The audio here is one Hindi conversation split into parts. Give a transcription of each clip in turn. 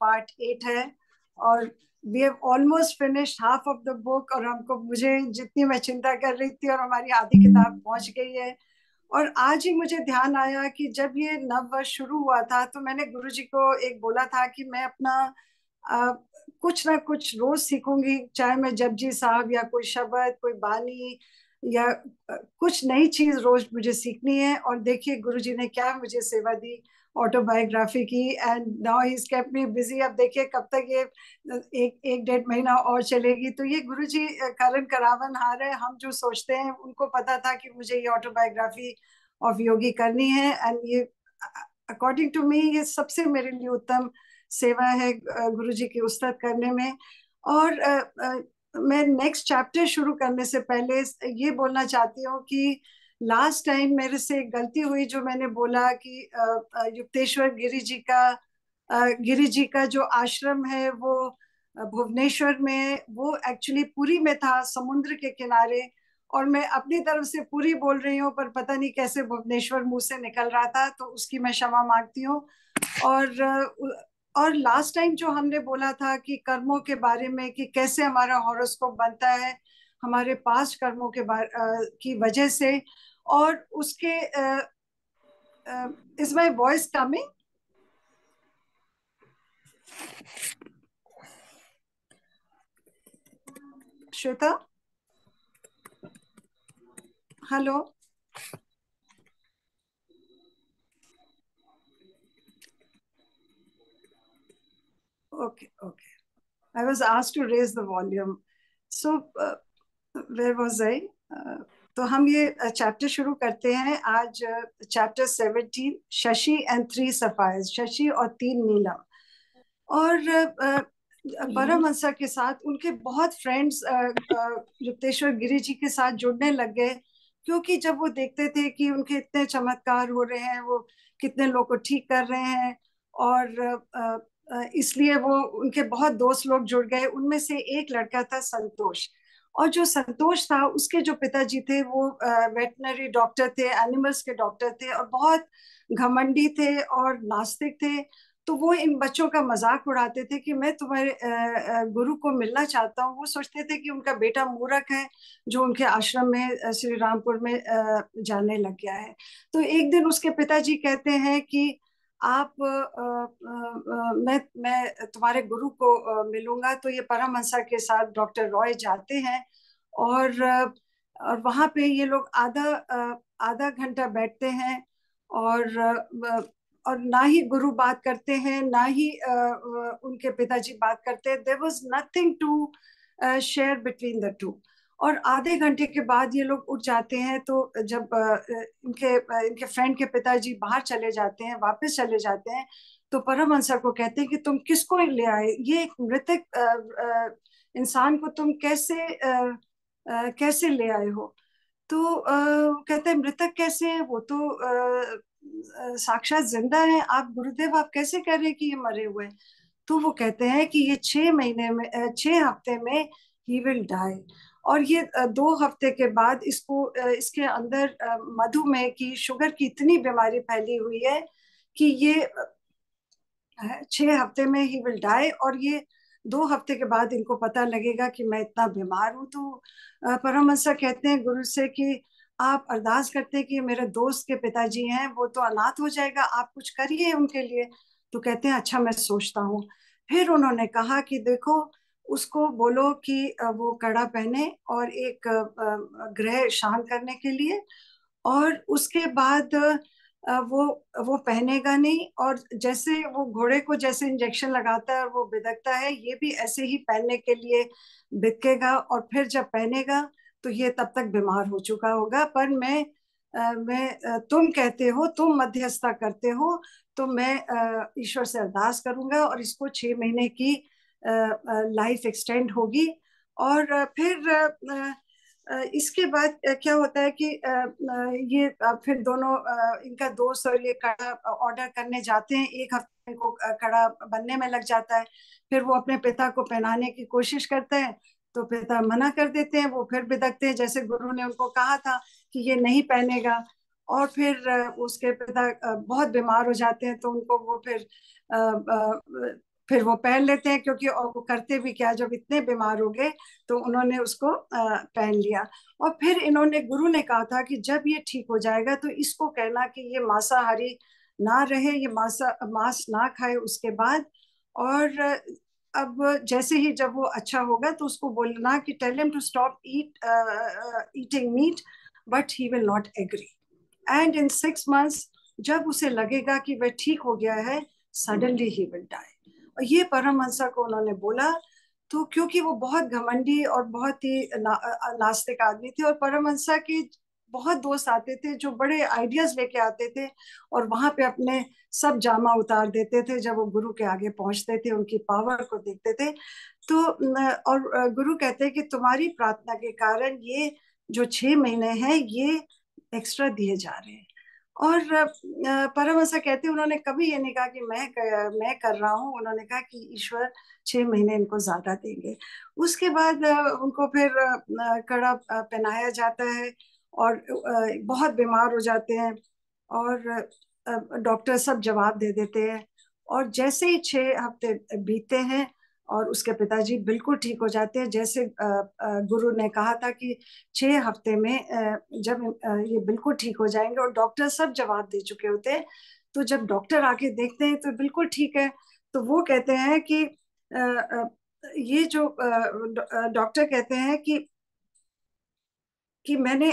पार्ट 8 है और we have almost finished half of the book. और मुझे जितनी मैं चिंता कर रही थी और हमारी आधी किताब पहुंच गई है। और आज ही मुझे ध्यान आया कि जब ये नव वर्ष शुरू हुआ था तो मैंने गुरुजी को एक बोला था कि मैं अपना अ, कुछ ना कुछ रोज सीखूंगी, चाहे मैं जपजी साहब या कोई शब्द, कोई बानी या कुछ नई चीज रोज मुझे सीखनी है। और देखिए गुरुजी ने क्या मुझे सेवा दी ऑटोबायोग्राफी की, and now he is kept me busy. अब देखिए कब तक ये एक एक डेढ़ महीना और चलेगी। तो ये गुरुजी करण करावन हार है। हम जो सोचते हैं उनको पता था कि मुझे ये ऑटोबायोग्राफी ऑफ योगी करनी है, एंड ये अकॉर्डिंग टू मी ये सबसे मेरे लिए उत्तम सेवा है गुरुजी की उस्तत करने में। और मैं नेक्स्ट चैप्टर शुरू करने से पहले ये बोलना चाहती हूँ कि लास्ट टाइम मेरे से एक गलती हुई, जो मैंने बोला कि युक्तेश्वर गिरी जी का जो आश्रम है वो भुवनेश्वर में, वो एक्चुअली पुरी में था, समुद्र के किनारे। और मैं अपनी तरफ से पुरी बोल रही हूँ, पर पता नहीं कैसे भुवनेश्वर मुंह से निकल रहा था, तो उसकी मैं क्षमा मांगती हूँ। और और लास्ट टाइम जो हमने बोला था कि कर्मों के बारे में, कि कैसे हमारा हॉरोस्कोप बनता है हमारे पास्ट कर्मों के की वजह से, और उसके is my voice coming Shweta? Hello? Okay okay, I was asked to raise the volume. So where was I? तो हम ये चैप्टर शुरू करते हैं आज। Chapter 17, Shashi and 3 sapphires, Shashi और 3 नीलम। और परमहंसा के साथ उनके बहुत फ्रेंड्स युक्तेश्वर गिरी जी के साथ जुड़ने लग गए, क्योंकि जब वो देखते थे कि उनके इतने चमत्कार हो रहे हैं, वो कितने लोग को ठीक कर रहे हैं, और इसलिए वो उनके बहुत दोस्त लोग जुड़ गए। उनमें से एक लड़का था संतोष। और जो संतोष था उसके जो पिताजी थे वो वेटनरी डॉक्टर थे, एनिमल्स के डॉक्टर थे, और बहुत घमंडी थे और नास्तिक थे। तो वो इन बच्चों का मजाक उड़ाते थे कि मैं तुम्हारे गुरु को मिलना चाहता हूँ। वो सोचते थे कि उनका बेटा मूर्ख है जो उनके आश्रम में श्री रामपुर में जाने लग गया है। तो एक दिन उसके पिताजी कहते हैं कि आप मैं तुम्हारे गुरु को मिलूंगा। तो ये परमहंसा के साथ डॉक्टर रॉय जाते हैं, और वहां पे ये लोग आधा घंटा बैठते हैं, और और ना ही गुरु बात करते हैं, ना ही उनके पिताजी बात करते हैं। There was nothing to share between the two. और आधे घंटे के बाद ये लोग उठ जाते हैं। तो जब इनके फ्रेंड के पिताजी बाहर चले जाते हैं, वापस चले जाते हैं, तो परमहंसा को कहते हैं कि तुम किसको ले आए, ये एक मृतक इंसान को तुम कैसे ले आए हो? तो कहते हैं मृतक कैसे है, वो तो साक्षात जिंदा है। आप गुरुदेव आप कैसे कह रहे हैं कि ये मरे हुए हैं? तो वो कहते हैं कि ये 6 महीने में 6 हफ्ते में ही विल डाई। और ये 2 हफ्ते के बाद इसके अंदर मधुमेह की, शुगर की इतनी बीमारी फैली हुई है कि ये 6 हफ्ते में ही विल डाई। और ये 2 हफ्ते के बाद इनको पता लगेगा कि मैं इतना बीमार हूं। तो परमहंसा कहते हैं गुरु से कि आप अरदास करते हैं कि मेरे दोस्त के पिताजी हैं, वो तो अनाथ हो जाएगा, आप कुछ करिए उनके लिए। तो कहते हैं अच्छा मैं सोचता हूँ। फिर उन्होंने कहा कि देखो उसको बोलो कि वो कड़ा पहने और एक ग्रह शांत करने के लिए। और उसके बाद वो पहनेगा नहीं, और जैसे वो घोड़े को जैसे इंजेक्शन लगाता है और वो बिदकता है, ये भी ऐसे ही पहनने के लिए बिदकेगा। और फिर जब पहनेगा तो ये तब तक बीमार हो चुका होगा। पर तुम कहते हो, तुम मध्यस्थता करते हो, तो मैं ईश्वर से अरदास करूंगा और इसको 6 महीने की लाइफ एक्सटेंड होगी। और फिर इसके बाद क्या होता है कि ये फिर दोनों इनका दोस्त और ये कड़ा ऑर्डर करने जाते हैं। 1 हफ्ते को कड़ा बनने में लग जाता है। फिर वो अपने पिता को पहनाने की कोशिश करते हैं, तो पिता मना कर देते हैं। वो फिर बिदकते हैं जैसे गुरु ने उनको कहा था कि ये नहीं पहनेगा। और फिर उसके पिता बहुत बीमार हो जाते हैं, तो उनको वो फिर फिर वो पहन लेते हैं, क्योंकि और वो करते भी क्या, जब इतने बीमार हो गए तो उन्होंने उसको पहन लिया। और फिर इन्होंने, गुरु ने कहा था कि जब ये ठीक हो जाएगा तो इसको कहना कि ये मांसाहारी ना रहे, ये मांस ना खाए उसके बाद। और अब जैसे ही जब वो अच्छा होगा तो उसको बोलना कि tell him to stop eating meat, but he will not agree. And in 6 months जब उसे लगेगा कि वह ठीक हो गया है, सडनली ही विल डाई। और ये परमहंसा को उन्होंने बोला। तो क्योंकि वो बहुत घमंडी और बहुत ही नास्तिक आदमी थे, और परमहंसा के बहुत दोस्त आते थे जो बड़े आइडियाज लेके आते थे, और वहां पे अपने सब जामा उतार देते थे जब वो गुरु के आगे पहुंचते थे, उनकी पावर को देखते थे। तो और गुरु कहते हैं कि तुम्हारी प्रार्थना के कारण ये जो 6 महीने हैं ये एक्स्ट्रा दिए जा रहे हैं। और परमहंस कहते हैं उन्होंने कभी ये नहीं कहा कि मैं कर रहा हूँ, उन्होंने कहा कि ईश्वर 6 महीने इनको ज्यादा देंगे। उसके बाद उनको फिर कड़ा पहनाया जाता है, और बहुत बीमार हो जाते हैं, और डॉक्टर सब जवाब दे देते हैं। और जैसे ही 6 हफ्ते बीतते हैं और उसके पिताजी बिल्कुल ठीक हो जाते हैं, जैसे गुरु ने कहा था कि 6 हफ्ते में जब ये बिल्कुल ठीक हो जाएंगे, और डॉक्टर सब जवाब दे चुके होते हैं। तो जब डॉक्टर आके देखते हैं तो बिल्कुल ठीक है। तो वो कहते हैं कि ये जो डॉक्टर कहते हैं कि मैंने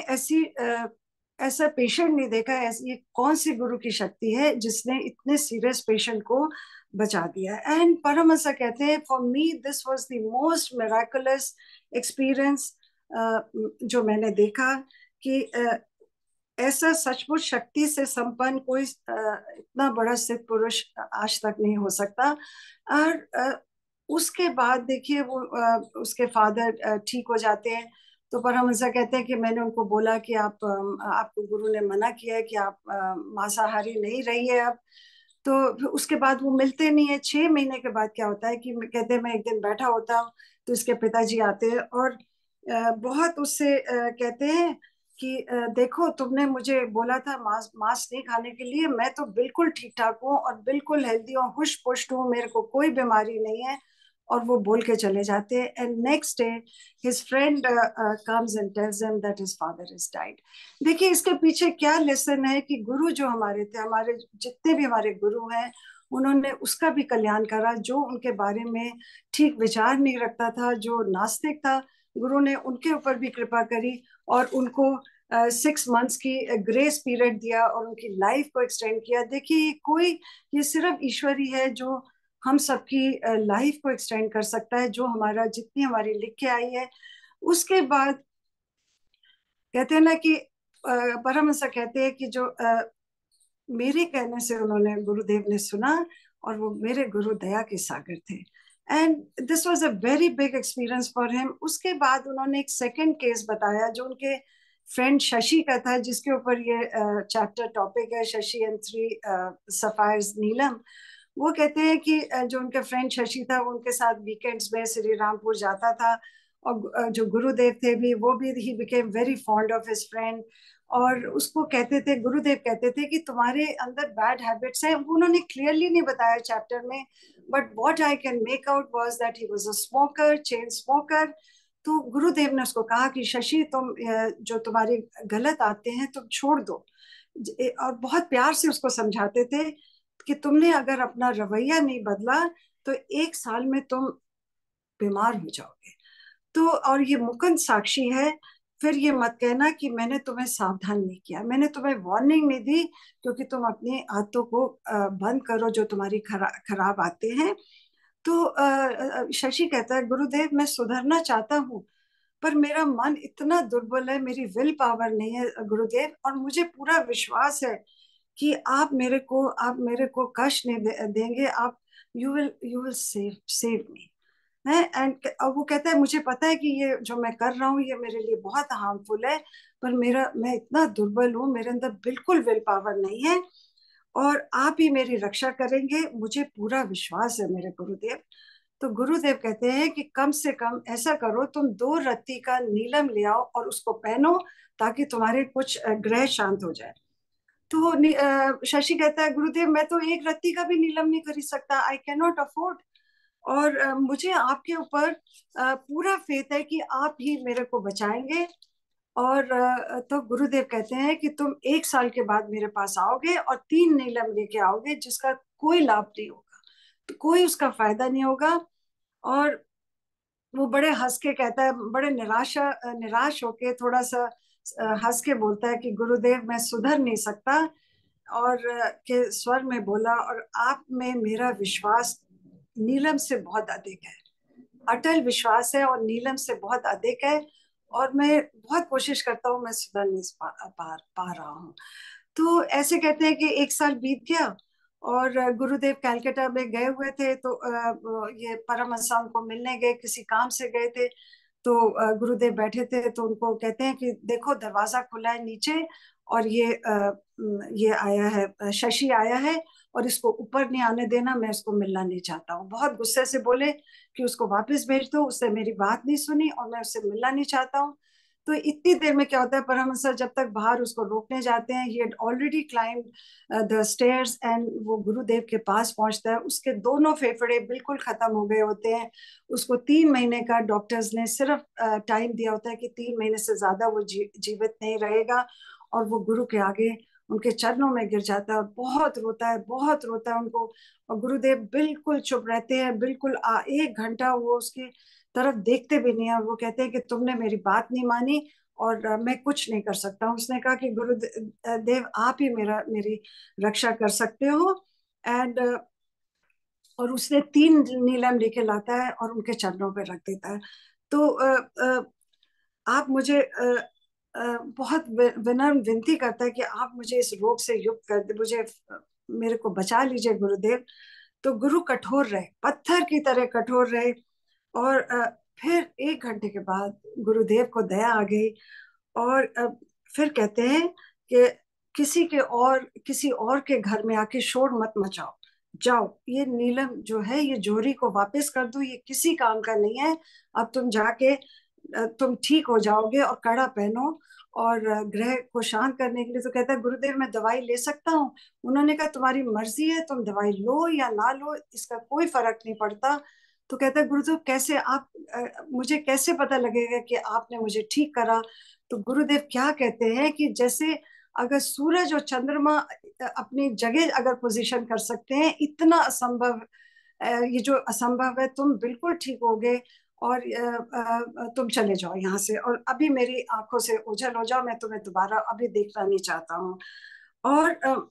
ऐसा पेशेंट नहीं देखा, ऐसी ये कौन सी गुरु की शक्ति है जिसने इतने सीरियस पेशेंट को बचा दिया। एंड परमहंस कहते हैं for me this was the most miraculous experience जो मैंने देखा, कि ऐसा सचमुच शक्ति से संपन्न कोई इतना बड़ा सिद्ध पुरुष आज तक नहीं हो सकता। और उसके बाद देखिए वो उसके फादर ठीक हो जाते हैं। तो परमहंस कहते हैं कि मैंने उनको बोला कि आपको गुरु ने मना किया है कि आप मांसाहारी नहीं रहिए अब। तो फिर उसके बाद वो मिलते नहीं है। 6 महीने के बाद क्या होता है कि कहते हैं मैं एक दिन बैठा होता हूँ तो इसके पिताजी आते हैं, और बहुत उससे कहते हैं कि देखो तुमने मुझे बोला था मांस मांस नहीं खाने के लिए, मैं तो बिल्कुल ठीक ठाक हूँ और बिल्कुल हेल्दी हूँ, हुश पुष्ट हूँ, मेरे को कोई बीमारी नहीं है। और वो बोल के चले जाते हैं। And next day his friend comes and tells him that his father is died. देखिए इसके पीछे क्या लेसन है कि गुरु जो हमारे थे, हमारे जितने भी हमारे गुरु हैं, उन्होंने उसका भी कल्याण करा। जो उनके बारे में ठीक विचार नहीं रखता था, जो नास्तिक था, गुरु ने उनके ऊपर भी कृपा करी और उनको 6 months की ग्रेस पीरियड दिया और उनकी लाइफ को एक्सटेंड किया। देखिए कोई, ये सिर्फ ईश्वर ही है जो हम सबकी लाइफ को एक्सटेंड कर सकता है, जो हमारा जितनी हमारी लिख के आई है। उसके बाद कहते हैं ना कि परमहंस कहते हैं कि जो मेरे कहने से उन्होंने, गुरुदेव ने सुना, और वो मेरे गुरु दया के सागर थे। And this was a very big experience for him. उसके बाद उन्होंने एक सेकंड केस बताया जो उनके फ्रेंड शशि का था, जिसके ऊपर ये चैप्टर टॉपिक है, शशि एंड 3 सफायर्स नीलम। वो कहते हैं कि जो उनके फ्रेंड शशि था वो उनके साथ वीकेंड्स में श्री रामपुर जाता था, और जो गुरुदेव थे भी, वो भी he became very fond of his friend. और उसको कहते थे, गुरुदेव कहते थे कि तुम्हारे अंदर बैड हैबिट्स हैं। वो उन्होंने क्लियरली नहीं बताया चैप्टर में, but what I can make out was that he was a smoker, chain smoker. तो गुरुदेव ने उसको कहा कि शशि तुम जो तुम्हारी गलत आते हैं तुम छोड़ दो। और बहुत प्यार से उसको समझाते थे कि तुमने अगर अपना रवैया नहीं बदला तो 1 साल में तुम बीमार हो जाओगे। तो और ये मुकंद साक्षी है। फिर ये मत कहना कि मैंने तुम्हें सावधान नहीं किया, मैंने तुम्हें वार्निंग नहीं दी, क्योंकि तुम अपनी आदतों को बंद करो जो तुम्हारी खराब आते हैं। तो शशि कहता है गुरुदेव मैं सुधरना चाहता हूँ, पर मेरा मन इतना दुर्बल है, मेरी विल पावर नहीं है गुरुदेव, और मुझे पूरा विश्वास है कि आप मेरे को कष्ट नहीं देंगे, आप यू विल सेव मी है। एंड अब वो कहता है मुझे पता है कि ये जो मैं कर रहा हूँ ये मेरे लिए बहुत हार्मफुल है, पर मैं इतना दुर्बल हूँ, मेरे अंदर बिल्कुल विल पावर नहीं है, और आप ही मेरी रक्षा करेंगे, मुझे पूरा विश्वास है मेरे गुरुदेव। तो गुरुदेव कहते हैं कि कम से कम ऐसा करो, तुम 2 रत्ती का नीलम ले आओ और उसको पहनो, ताकि तुम्हारे कुछ ग्रह शांत हो जाए। तो शशि कहता है गुरुदेव मैं तो 1 रत्ती का भी नीलम नहीं खरीद सकता, आई कैन नॉट अफोर्ड। और मुझे आपके ऊपर पूरा फेथ है कि आप ही मेरे को बचाएंगे। और तो गुरुदेव कहते हैं कि तुम 1 साल के बाद मेरे पास आओगे और 3 नीलम लेके आओगे, जिसका कोई लाभ नहीं होगा, तो कोई उसका फायदा नहीं होगा। और वो बड़े हंस के कहता है, बड़े निराश होके थोड़ा सा हंस के बोलता है कि गुरुदेव मैं सुधर नहीं सकता। और के स्वर में बोला, और आप में मेरा विश्वास नीलम से बहुत अधिक है, अटल विश्वास है और नीलम से बहुत अधिक है। और मैं बहुत कोशिश करता हूँ, मैं सुधर नहीं पा रहा हूँ। तो ऐसे कहते हैं कि 1 साल बीत गया, और गुरुदेव कैलकाटा में गए हुए थे, तो ये परमहंस को मिलने गए, किसी काम से गए थे। तो गुरुदेव बैठे थे, तो उनको कहते हैं कि देखो दरवाजा खुला है नीचे, और ये आया है, शशि आया है, और इसको ऊपर नहीं आने देना, मैं इसको मिलना नहीं चाहता हूँ। बहुत गुस्से से बोले कि उसको वापस भेज दो, उसने मेरी बात नहीं सुनी और मैं उससे मिलना नहीं चाहता हूँ। तो इतनी देर में क्या होता है, परमहंस जब तक बाहर उसको रोकने जाते हैं, he had already climb the stairs, and वो गुरुदेव के पास पहुंचता है। उसके दोनों फेफड़े बिल्कुल खत्म हो गए होते हैं। उसको 3 महीने का डॉक्टर्स ने सिर्फ टाइम दिया होता है कि 3 महीने से ज्यादा वो जीवित नहीं रहेगा। और वो गुरु के आगे उनके चरणों में गिर जाता है और बहुत रोता है, बहुत रोता है उनको। और गुरुदेव बिल्कुल चुप रहते हैं, बिल्कुल 1 घंटा वो उसकी तरफ देखते भी नहीं है। और वो कहते हैं कि तुमने मेरी बात नहीं मानी, और मैं कुछ नहीं कर सकता हूँ। उसने कहा कि गुरुदेव आप ही मेरी रक्षा कर सकते हो। एंड और उसने 3 नीलम लेके लाता है और उनके चरणों पे रख देता है। तो आप मुझे बहुत विनम्र विनती करता है कि आप मुझे इस रोग से युक्त कर दे, मुझे मेरे को बचा लीजिए गुरुदेव। तो गुरु कठोर रहे, पत्थर की तरह कठोर रहे। और फिर 1 घंटे के बाद गुरुदेव को दया आ गई। और फिर कहते हैं कि किसी और के घर में आके शोर मत मचाओ, जाओ, ये नीलम जो है ये जोहरी को वापस कर दो, ये किसी काम का नहीं है। अब तुम जाके तुम ठीक हो जाओगे, और कड़ा पहनो। और ग्रह को शांत करने के लिए तो कहता है, गुरुदेव मैं दवाई ले सकता हूँ? उन्होंने कहा तुम्हारी मर्जी है, तुम दवाई लो या ना लो, इसका कोई फर्क नहीं पड़ता। तो कहता है, गुरुदेव कैसे आप मुझे कैसे पता लगेगा कि आपने मुझे ठीक करा? तो गुरुदेव क्या कहते हैं कि जैसे अगर सूरज और चंद्रमा अपनी जगह अगर पोजीशन कर सकते हैं, इतना असंभव, ये जो असंभव है, तुम बिल्कुल ठीक हो गए। और तुम चले जाओ यहाँ से, और अभी मेरी आंखों से ओझल हो जाओ, मैं तुम्हें दोबारा अभी देखना नहीं चाहता हूँ। और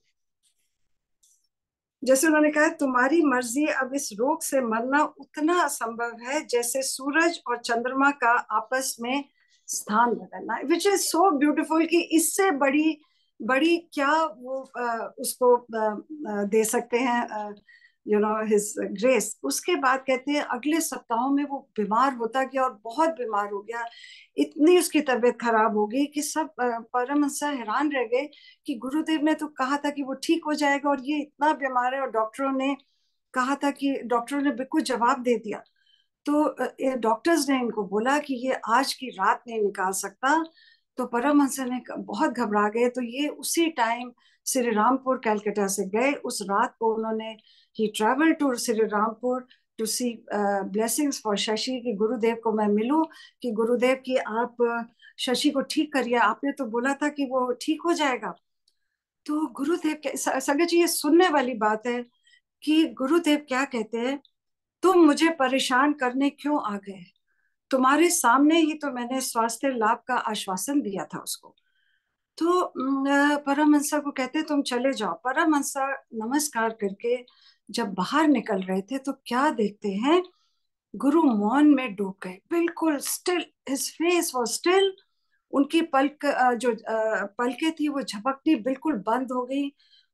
जैसे उन्होंने कहा, तुम्हारी मर्जी, अब इस रोग से मरना उतना असंभव है जैसे सूरज और चंद्रमा का आपस में स्थान बदलना, विच इज सो ब्यूटीफुल कि इससे बड़ी बड़ी क्या वो उसको दे सकते हैं, हिज ग्रेस। उसके बाद कहते हैं अगले सप्ताहों में वो बीमार होता गया, और बहुत बीमार हो गया। इतनी उसकी तबीयत खराब हो गई कि सब परमहंस हैरान रह गए कि गुरुदेव ने तो कहा था कि वो ठीक हो जाएगा, और ये इतना बीमार है। और डॉक्टरों ने कहा था कि डॉक्टरों ने बिल्कुल जवाब दे दिया। तो डॉक्टर्स ने इनको बोला कि ये आज की रात नहीं निकाल सकता। तो परमहंस ने बहुत घबरा गए। तो ये उसी टाइम श्री रामपुर कलकत्ता से गए। उस रात को उन्होंने he travel to Shri Rampur to see blessings for Shashi, कि गुरुदेव को मैं मिलूं, कि गुरुदेव की आप शशि को ठीक करिए, आपने तो बोला था कि वो ठीक हो जाएगा। तो गुरुदेव संगत जी, ये सुनने वाली बात है कि गुरुदेव क्या कहते हैं, तुम मुझे परेशान करने क्यों आ गए? तुम्हारे सामने ही तो मैंने स्वास्थ्य लाभ का आश्वासन दिया था उसको। तो परमहंसा को कहते तुम चले जाओ। परमहंसा नमस्कार करके जब बाहर निकल रहे थे, तो क्या देखते हैं, गुरु मौन में डूब गए, बिल्कुल still, his face was still. उनकी पलकें थी वो झपकनी बिल्कुल बंद हो गई,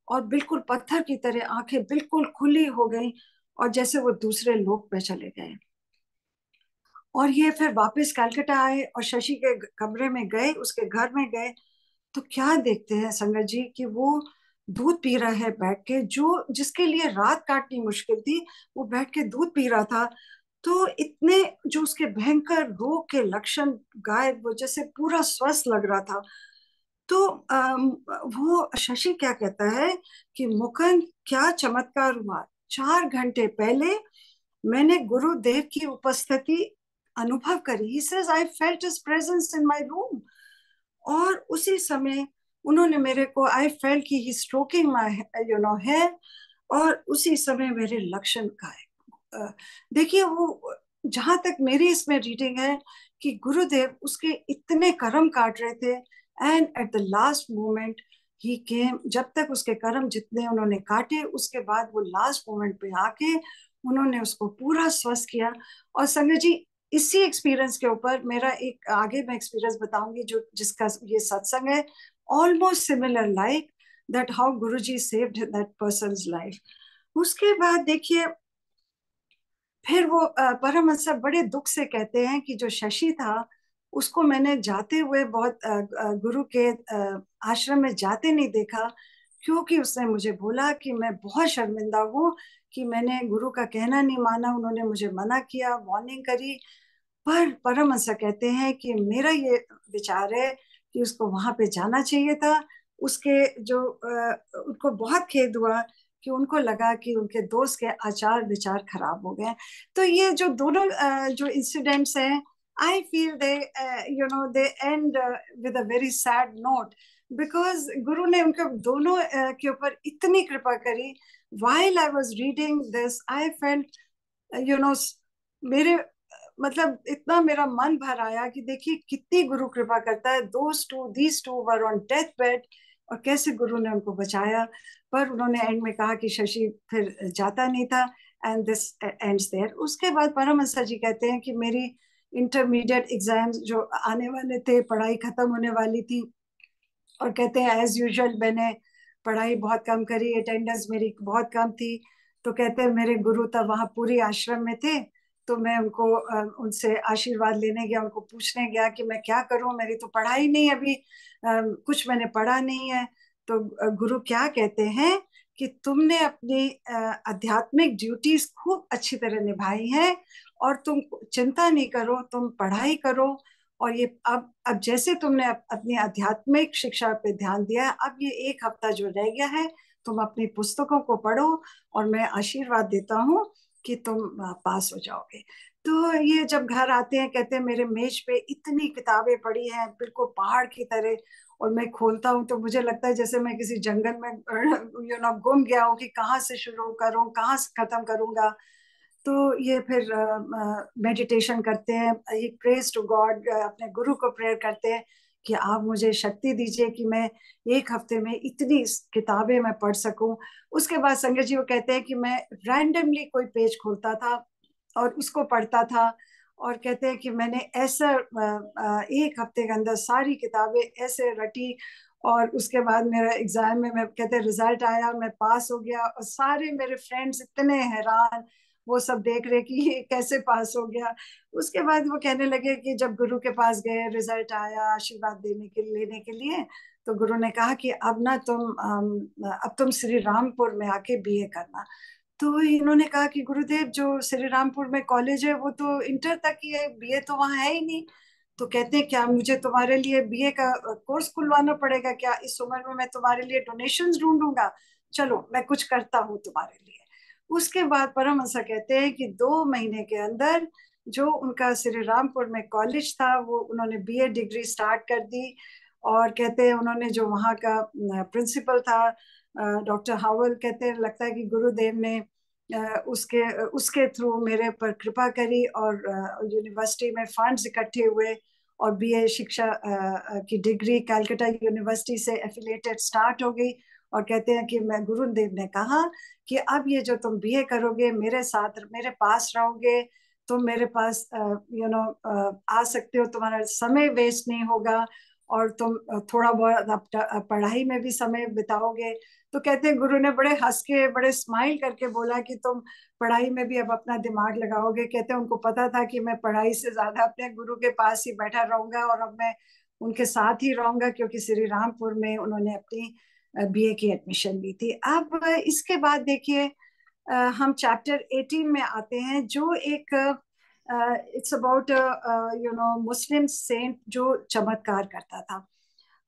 और बिल्कुल पत्थर की तरह आंखें बिल्कुल खुली हो गई, और जैसे वो दूसरे लोक में चले गए। और ये फिर वापस कलकत्ता आए और शशि के कमरे में गए, उसके घर में गए। तो क्या देखते हैं संगत जी कि वो दूध पी रहा है बैठ के, जो जिसके लिए रात काटनी मुश्किल थी, वो बैठ के दूध पी रहा था। तो इतने जो उसके भयंकर रोग के लक्षण गायब, वो जैसे पूरा स्वस्थ लग रहा था। तो वो शशि क्या कहता है कि मुकुंद क्या चमत्कार हुआ, 4 घंटे पहले मैंने गुरुदेव की उपस्थिति अनुभव करी। He says, I felt his presence in my room. और उसी समय उन्होंने मेरे को, आई फेल्ट कि ही स्ट्रोकिंग माय हेयर, और उसी समय मेरे लक्षण का है। देखिए, वो जहां तक मेरी इसमें रीडिंग है कि गुरुदेव उसके इतने कर्म काट रहे थे, and at the last moment he came. जब तक उसके कर्म जितने उन्होंने काटे, उसके बाद वो लास्ट मोमेंट पे आके उन्होंने उसको पूरा स्वस्थ किया। और संगत जी, इसी एक्सपीरियंस के ऊपर मेरा एक आगे मैं एक्सपीरियंस बताऊंगी, जो जिसका ये सत्संग है, almost similar like that, how Guruji saved that persons life. उसके बाद देखिए, फिर वो परमहंस बड़े दुख से कहते हैं कि जो शशि था, उसको मैंने जाते हुए बहुत गुरु के आश्रम में जाते नहीं देखा, क्योंकि उसने मुझे बोला कि मैं बहुत शर्मिंदा हूँ कि मैंने गुरु का कहना नहीं माना, उन्होंने मुझे मना किया, वार्निंग करी। पर परमहंस कहते हैं कि मेरा ये विचार है कि उसको वहां पे जाना चाहिए था। उसके जो उनको बहुत खेद हुआ कि उनको लगा कि उनके दोस्त के आचार विचार खराब हो गए। तो ये जो दोनों जो इंसिडेंट्स हैं, I feel they they and with a very sad note, because गुरु ने उनके दोनों के ऊपर इतनी कृपा करी। while I was reading this, I felt, you know मेरे मतलब इतना मेरा मन भर आया कि देखिए कितनी गुरु कृपा करता है। These two were on death bed, और कैसे गुरु ने उनको बचाया। पर उन्होंने एंड में कहा कि शशि फिर जाता नहीं था, एंड दिस एंड्स देयर। उसके बाद परमहंस जी कहते हैं कि मेरी इंटरमीडिएट एग्जाम्स जो आने वाले थे, पढ़ाई खत्म होने वाली थी, और कहते हैं एज यूजुअल मैंने पढ़ाई बहुत कम करी, अटेंडेंस मेरी बहुत कम थी। तो कहते हैं मेरे गुरु तब वहाँ पूरी आश्रम में थे, तो मैं उनको उनसे आशीर्वाद लेने गया, उनको पूछने गया कि मैं क्या करूं, मेरी तो पढ़ाई नहीं अभी, कुछ मैंने पढ़ा नहीं है। तो गुरु क्या कहते हैं कि तुमने अपनी आध्यात्मिक ड्यूटीज खूब अच्छी तरह निभाई हैं, और तुम चिंता नहीं करो, तुम पढ़ाई करो। और ये अब जैसे तुमने अपनी आध्यात्मिक शिक्षा पे ध्यान दिया है, अब ये एक हफ्ता जो रह गया है, तुम अपनी पुस्तकों को पढ़ो, और मैं आशीर्वाद देता हूँ कि तुम पास हो जाओगे। तो ये जब घर आते हैं, कहते हैं मेरे मेज पे इतनी किताबें पड़ी हैं बिल्कुल पहाड़ की तरह, और मैं खोलता हूँ तो मुझे लगता है जैसे मैं किसी जंगल में गुम गया हूँ कि कहाँ से शुरू करूँ, कहाँ से खत्म करूंगा। तो ये फिर मेडिटेशन करते हैं, ये प्रेज टू गॉड, अपने गुरु को प्रेयर करते हैं कि आप मुझे शक्ति दीजिए कि मैं एक हफ्ते में इतनी किताबें मैं पढ़ सकूं। उसके बाद संजय जी वो कहते हैं कि मैं रैंडमली कोई पेज खोलता था और उसको पढ़ता था, और कहते हैं कि मैंने ऐसा एक हफ्ते के अंदर सारी किताबें ऐसे रटी। और उसके बाद मेरा एग्जाम में, मैं कहते हैं रिजल्ट आया, मैं पास हो गया, और सारे मेरे फ्रेंड्स इतने हैरान, वो सब देख रहे कि ये कैसे पास हो गया। उसके बाद वो कहने लगे कि जब गुरु के पास गए, रिजल्ट आया, आशीर्वाद देने के लेने के लिए, तो गुरु ने कहा कि अब ना अब तुम श्री रामपुर में आके बीए करना। तो इन्होंने कहा कि गुरुदेव, जो श्री रामपुर में कॉलेज है वो तो इंटर तक ही है, बीए तो वहाँ है ही नहीं। तो कहते हैं क्या मुझे तुम्हारे लिए बीए का कोर्स खुलवाना पड़ेगा क्या? इस उम्र में मैं तुम्हारे लिए डोनेशंस ढूंढूंगा? चलो मैं कुछ करता हूँ तुम्हारे लिए। उसके बाद परमहंस कहते हैं कि 2 महीने के अंदर जो उनका श्री रामपुर में कॉलेज था, वो उन्होंने बीए डिग्री स्टार्ट कर दी। और कहते हैं उन्होंने जो वहाँ का प्रिंसिपल था, डॉक्टर हावल, कहते हैं लगता है कि गुरुदेव ने उसके उसके थ्रू मेरे पर कृपा करी, और यूनिवर्सिटी में फंड्स इकट्ठे हुए, और बीए शिक्षा की डिग्री कैलकाटा यूनिवर्सिटी से एफिलिएटेड स्टार्ट हो गई। और कहते हैं कि मैं गुरुदेव ने कहा कि अब ये जो तुम बीए करोगे, मेरे साथ मेरे पास रहोगे, तुम मेरे पास आ सकते हो, तुम्हारा समय वेस्ट नहीं होगा, और तुम थोड़ा बहुत पढ़ाई में भी समय बिताओगे। तो कहते हैं गुरु ने बड़े हंस के, बड़े स्माइल करके बोला कि तुम पढ़ाई में भी अब अपना दिमाग लगाओगे। कहते हैं उनको पता था कि मैं पढ़ाई से ज्यादा अपने गुरु के पास ही बैठा रहूंगा, और अब मैं उनके साथ ही रहूंगा, क्योंकि श्री रामपुर में उन्होंने अपनी बीए की एडमिशन ली थी। अब इसके बाद देखिए, हम चैप्टर 18 में आते हैं, जो एक इट्स अबाउट मुस्लिम सेंट जो चमत्कार करता था।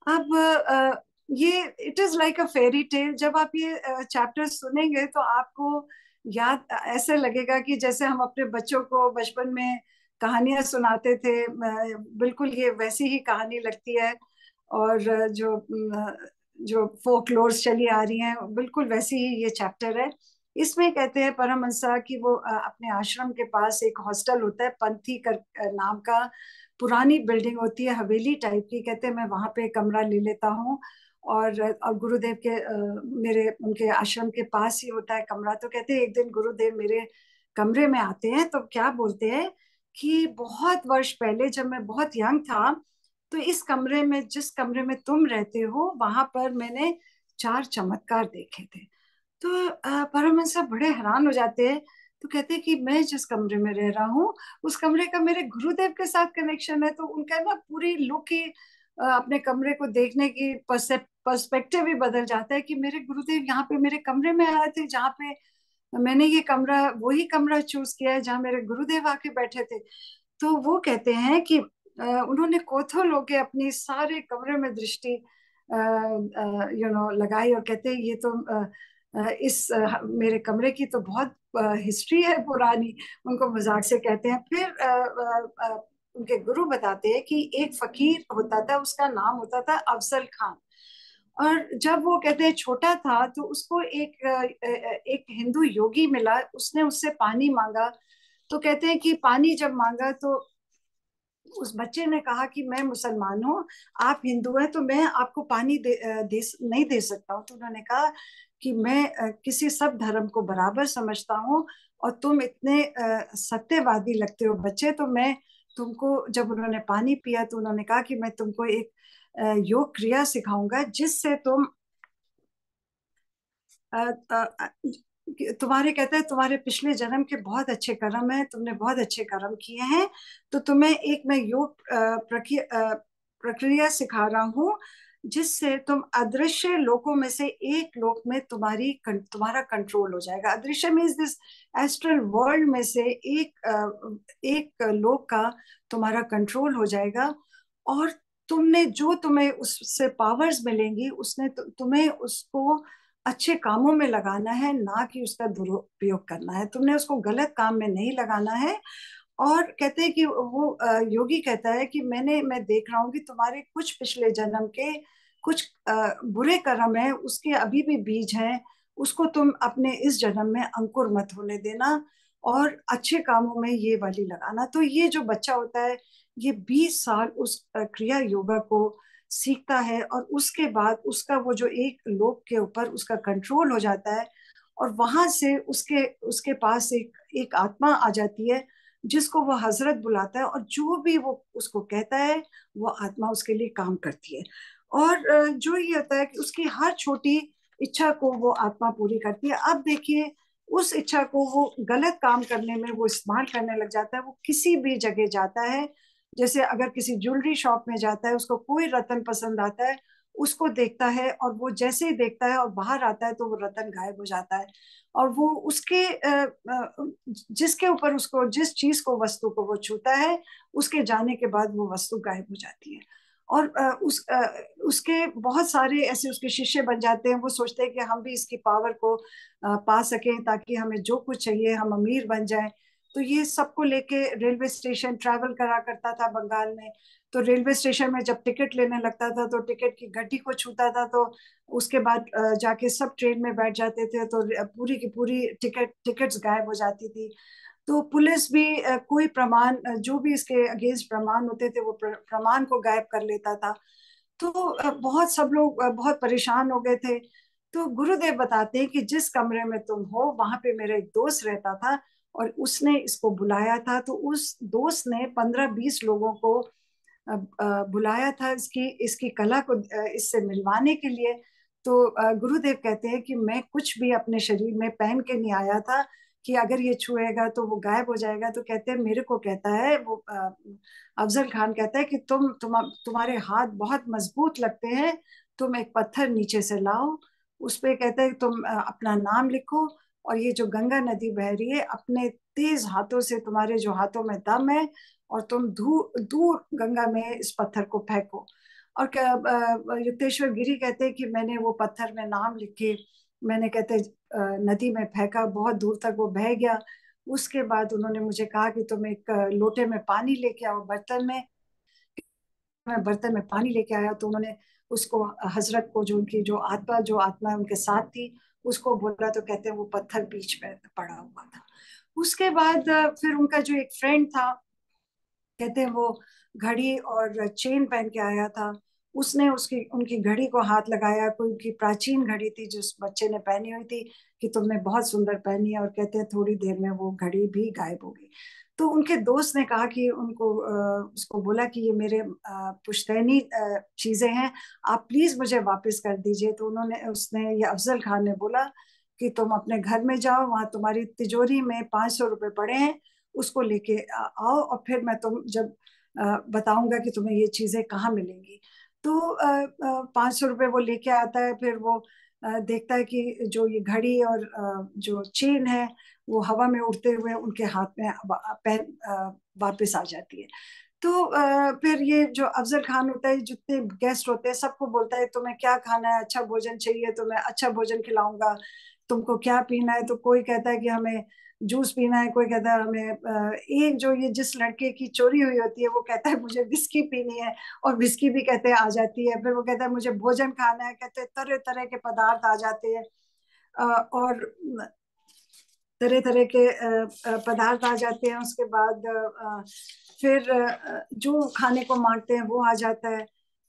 अब ये it is like a fairy tale. जब आप ये चैप्टर सुनेंगे तो आपको याद ऐसे लगेगा कि जैसे हम अपने बच्चों को बचपन में कहानियां सुनाते थे, बिल्कुल ये वैसी ही कहानी लगती है। और जो फोकलोर्स चली आ रही हैं बिल्कुल वैसी ही ये चैप्टर है। इसमें कहते हैं परमहंसा कि वो अपने आश्रम के पास एक हॉस्टल होता है, पंथी कर नाम का, पुरानी बिल्डिंग होती है, हवेली टाइप की। कहते हैं मैं वहां पे कमरा ले लेता हूँ। और गुरुदेव के मेरे उनके आश्रम के पास ही होता है कमरा। तो कहते हैं एक दिन गुरुदेव मेरे कमरे में आते हैं तो क्या बोलते हैं कि बहुत वर्ष पहले जब मैं बहुत यंग था, तो इस कमरे में, जिस कमरे में तुम रहते हो, वहां पर मैंने 4 चमत्कार देखे थे। तो परमहंस बड़े हैरान हो जाते हैं। तो कहते हैं कि मैं जिस कमरे में रह रहा हूँ उस कमरे का मेरे गुरुदेव के साथ कनेक्शन है। तो उनका ना पूरी लुक ही अपने कमरे को देखने की पर्सपेक्टिव ही बदल जाता है कि मेरे गुरुदेव यहाँ पे मेरे कमरे में आए थे, जहाँ पे मैंने ये कमरा, वही कमरा चूज किया है जहाँ मेरे गुरुदेव आके बैठे थे। तो वो कहते हैं कि उन्होंने कोथल होके अपनी सारे कमरे में दृष्टि लगाई और कहते हैं ये तो मेरे कमरे की तो बहुत हिस्ट्री है पुरानी। उनको मजाक से कहते हैं। फिर उनके गुरु बताते हैं कि एक फकीर होता था, उसका नाम होता था अफजल खान। और जब वो कहते हैं छोटा था तो उसको एक हिंदू योगी मिला, उसने उससे पानी मांगा। तो कहते हैं कि पानी जब मांगा तो उस बच्चे ने कहा कि मैं मुसलमान हूँ, आप हिंदू हैं, तो मैं आपको पानी नहीं दे सकता हूँ। तो उन्होंने कहा कि मैं किसी सब धर्म को बराबर समझता हूँ, और तुम इतने सत्यवादी लगते हो बच्चे, तो मैं तुमको, जब उन्होंने पानी पिया तो उन्होंने कहा कि मैं तुमको एक योग क्रिया सिखाऊंगा जिससे तुम अ, अ, तुम्हारे, कहते हैं तुम्हारे पिछले जन्म के बहुत अच्छे कर्म हैं, तुमने बहुत अच्छे कर्म किए हैं। तो तुम्हें एक मैं योग प्रक्रिया सिखा रहा हूँ जिससे तुम अदृश्य लोकों में से एक लोक में तुम्हारा कंट्रोल हो जाएगा। अदृश्य मीन्स दिस एस्ट्रल वर्ल्ड में से एक लोक का तुम्हारा कंट्रोल हो जाएगा। और तुम्हें उससे पावर्स मिलेंगी, तुम्हें उसको अच्छे कामों में लगाना है, ना कि उसका दुरुपयोग करना है। तुमने उसको गलत काम में नहीं लगाना है। और कहते हैं कि वो योगी कहता है कि मैं देख रहा हूँ कि तुम्हारे कुछ पिछले जन्म के कुछ बुरे कर्म है, उसके अभी भी बीज हैं, उसको तुम अपने इस जन्म में अंकुर मत होने देना, और अच्छे कामों में ये वाली लगाना। तो ये जो बच्चा होता है ये 20 साल उस क्रिया योगा को सीखता है, और उसके बाद उसका वो जो एक लोक के ऊपर उसका कंट्रोल हो जाता है। और वहां से उसके उसके पास एक आत्मा आ जाती है जिसको वो हजरत बुलाता है, और जो भी वो उसको कहता है वो आत्मा उसके लिए काम करती है। और जो ये होता है कि उसकी हर छोटी इच्छा को वो आत्मा पूरी करती है। अब देखिए, उस इच्छा को वो गलत काम करने में वो इस्तेमाल करने लग जाता है। वो किसी भी जगह जाता है, जैसे अगर किसी ज्वेलरी शॉप में जाता है, उसको कोई रतन पसंद आता है, उसको देखता है, और वो जैसे ही देखता है और बाहर आता है तो वो रतन गायब हो जाता है। और वो उसके जिसके ऊपर उसको, जिस चीज को, वस्तु को वो छूता है, उसके जाने के बाद वो वस्तु गायब हो जाती है। और उसके बहुत सारे ऐसे उसके शिष्य बन जाते हैं। वो सोचते हैं कि हम भी इसकी पावर को पा सकें, ताकि हमें जो कुछ चाहिए, हम अमीर बन जाएं। तो ये सबको लेके रेलवे स्टेशन ट्रैवल करा करता था बंगाल में। तो रेलवे स्टेशन में जब टिकट लेने लगता था तो टिकट की घंटी को छूता था, तो उसके बाद जाके सब ट्रेन में बैठ जाते थे, तो पूरी की पूरी टिकट्स गायब हो जाती थी। तो पुलिस भी कोई प्रमाण, जो भी इसके अगेंस्ट प्रमाण होते थे वो प्रमाण को गायब कर लेता था। तो बहुत सब लोग बहुत परेशान हो गए थे। तो गुरुदेव बताते हैं कि जिस कमरे में तुम हो वहां पे मेरा एक दोस्त रहता था, और उसने इसको बुलाया था। तो उस दोस्त ने 15-20 लोगों को बुलाया था इसकी इसकी कला को इससे मिलवाने के लिए। तो गुरुदेव कहते हैं कि मैं कुछ भी अपने शरीर में पहन के नहीं आया था कि अगर ये छुएगा तो वो गायब हो जाएगा। तो कहते हैं, मेरे को कहता है वो अफजल खान कहता है कि तुम्हारे हाथ बहुत मजबूत लगते हैं, तुम एक पत्थर नीचे से लाओ, उस पे कहते हैं तुम अपना नाम लिखो, और ये जो गंगा नदी बह रही है अपने तेज हाथों से, तुम्हारे जो हाथों में दम है, और तुम दूर दूर गंगा में इस पत्थर को फेंको। और युक्तेश्वर गिरी कहते हैं कि मैंने वो पत्थर में नाम लिखे, मैंने कहते नदी में फेंका, बहुत दूर तक वो बह गया। उसके बाद उन्होंने मुझे कहा कि तुम एक लोटे में पानी लेके आओ, बर्तन में। मैं बर्तन में पानी लेके आया तो उन्होंने उसको, हजरत को, जो उनकी जो आत्मा उनके साथ थी, उसको बोला तो कहते हैं वो पत्थर बीच में पड़ा हुआ था। उसके बाद फिर उनका जो एक फ्रेंड था, कहते हैं वो घड़ी और चेन पहन के आया था। उसने उसकी उनकी घड़ी को हाथ लगाया, कोई उनकी प्राचीन घड़ी थी जो उस बच्चे ने पहनी हुई थी, कि तुमने बहुत सुंदर पहनी है। और कहते हैं थोड़ी देर में वो घड़ी भी गायब हो गई। तो उनके दोस्त ने कहा कि उनको उसको बोला कि ये मेरे पुश्तैनी चीजें हैं, आप प्लीज मुझे वापस कर दीजिए। तो उसने, ये अफजल खान ने बोला कि तुम अपने घर में जाओ, वहां तुम्हारी तिजोरी में 500 रुपए पड़े हैं, उसको लेके आओ, और फिर मैं तुम जब बताऊंगा कि तुम्हें ये चीजें कहाँ मिलेंगी। तो 500 रुपये वो लेके आता है। फिर वो देखता है कि जो ये घड़ी और जो चेन है वो हवा में उड़ते हुए उनके हाथ में वापस आ जाती है। तो फिर ये जो अफजल खान होता है, जितने गेस्ट होते हैं सबको बोलता है तुम्हें क्या खाना है, अच्छा भोजन चाहिए तो मैं अच्छा भोजन खिलाऊंगा, तुमको क्या पीना है। तो कोई कहता है कि हमें जूस पीना है, कोई कहता है हमें एक जो ये जिस लड़के की चोरी हुई होती है वो कहता है मुझे विस्की पीनी है, और विस्की भी कहते हैं आ जाती है। फिर वो कहता है मुझे भोजन खाना है, कहते हैं तरह तरह के पदार्थ आ जाते हैं। और तरह तरह के पदार्थ आ जाते हैं। उसके बाद फिर जो खाने को मांगते हैं वो आ जाता है।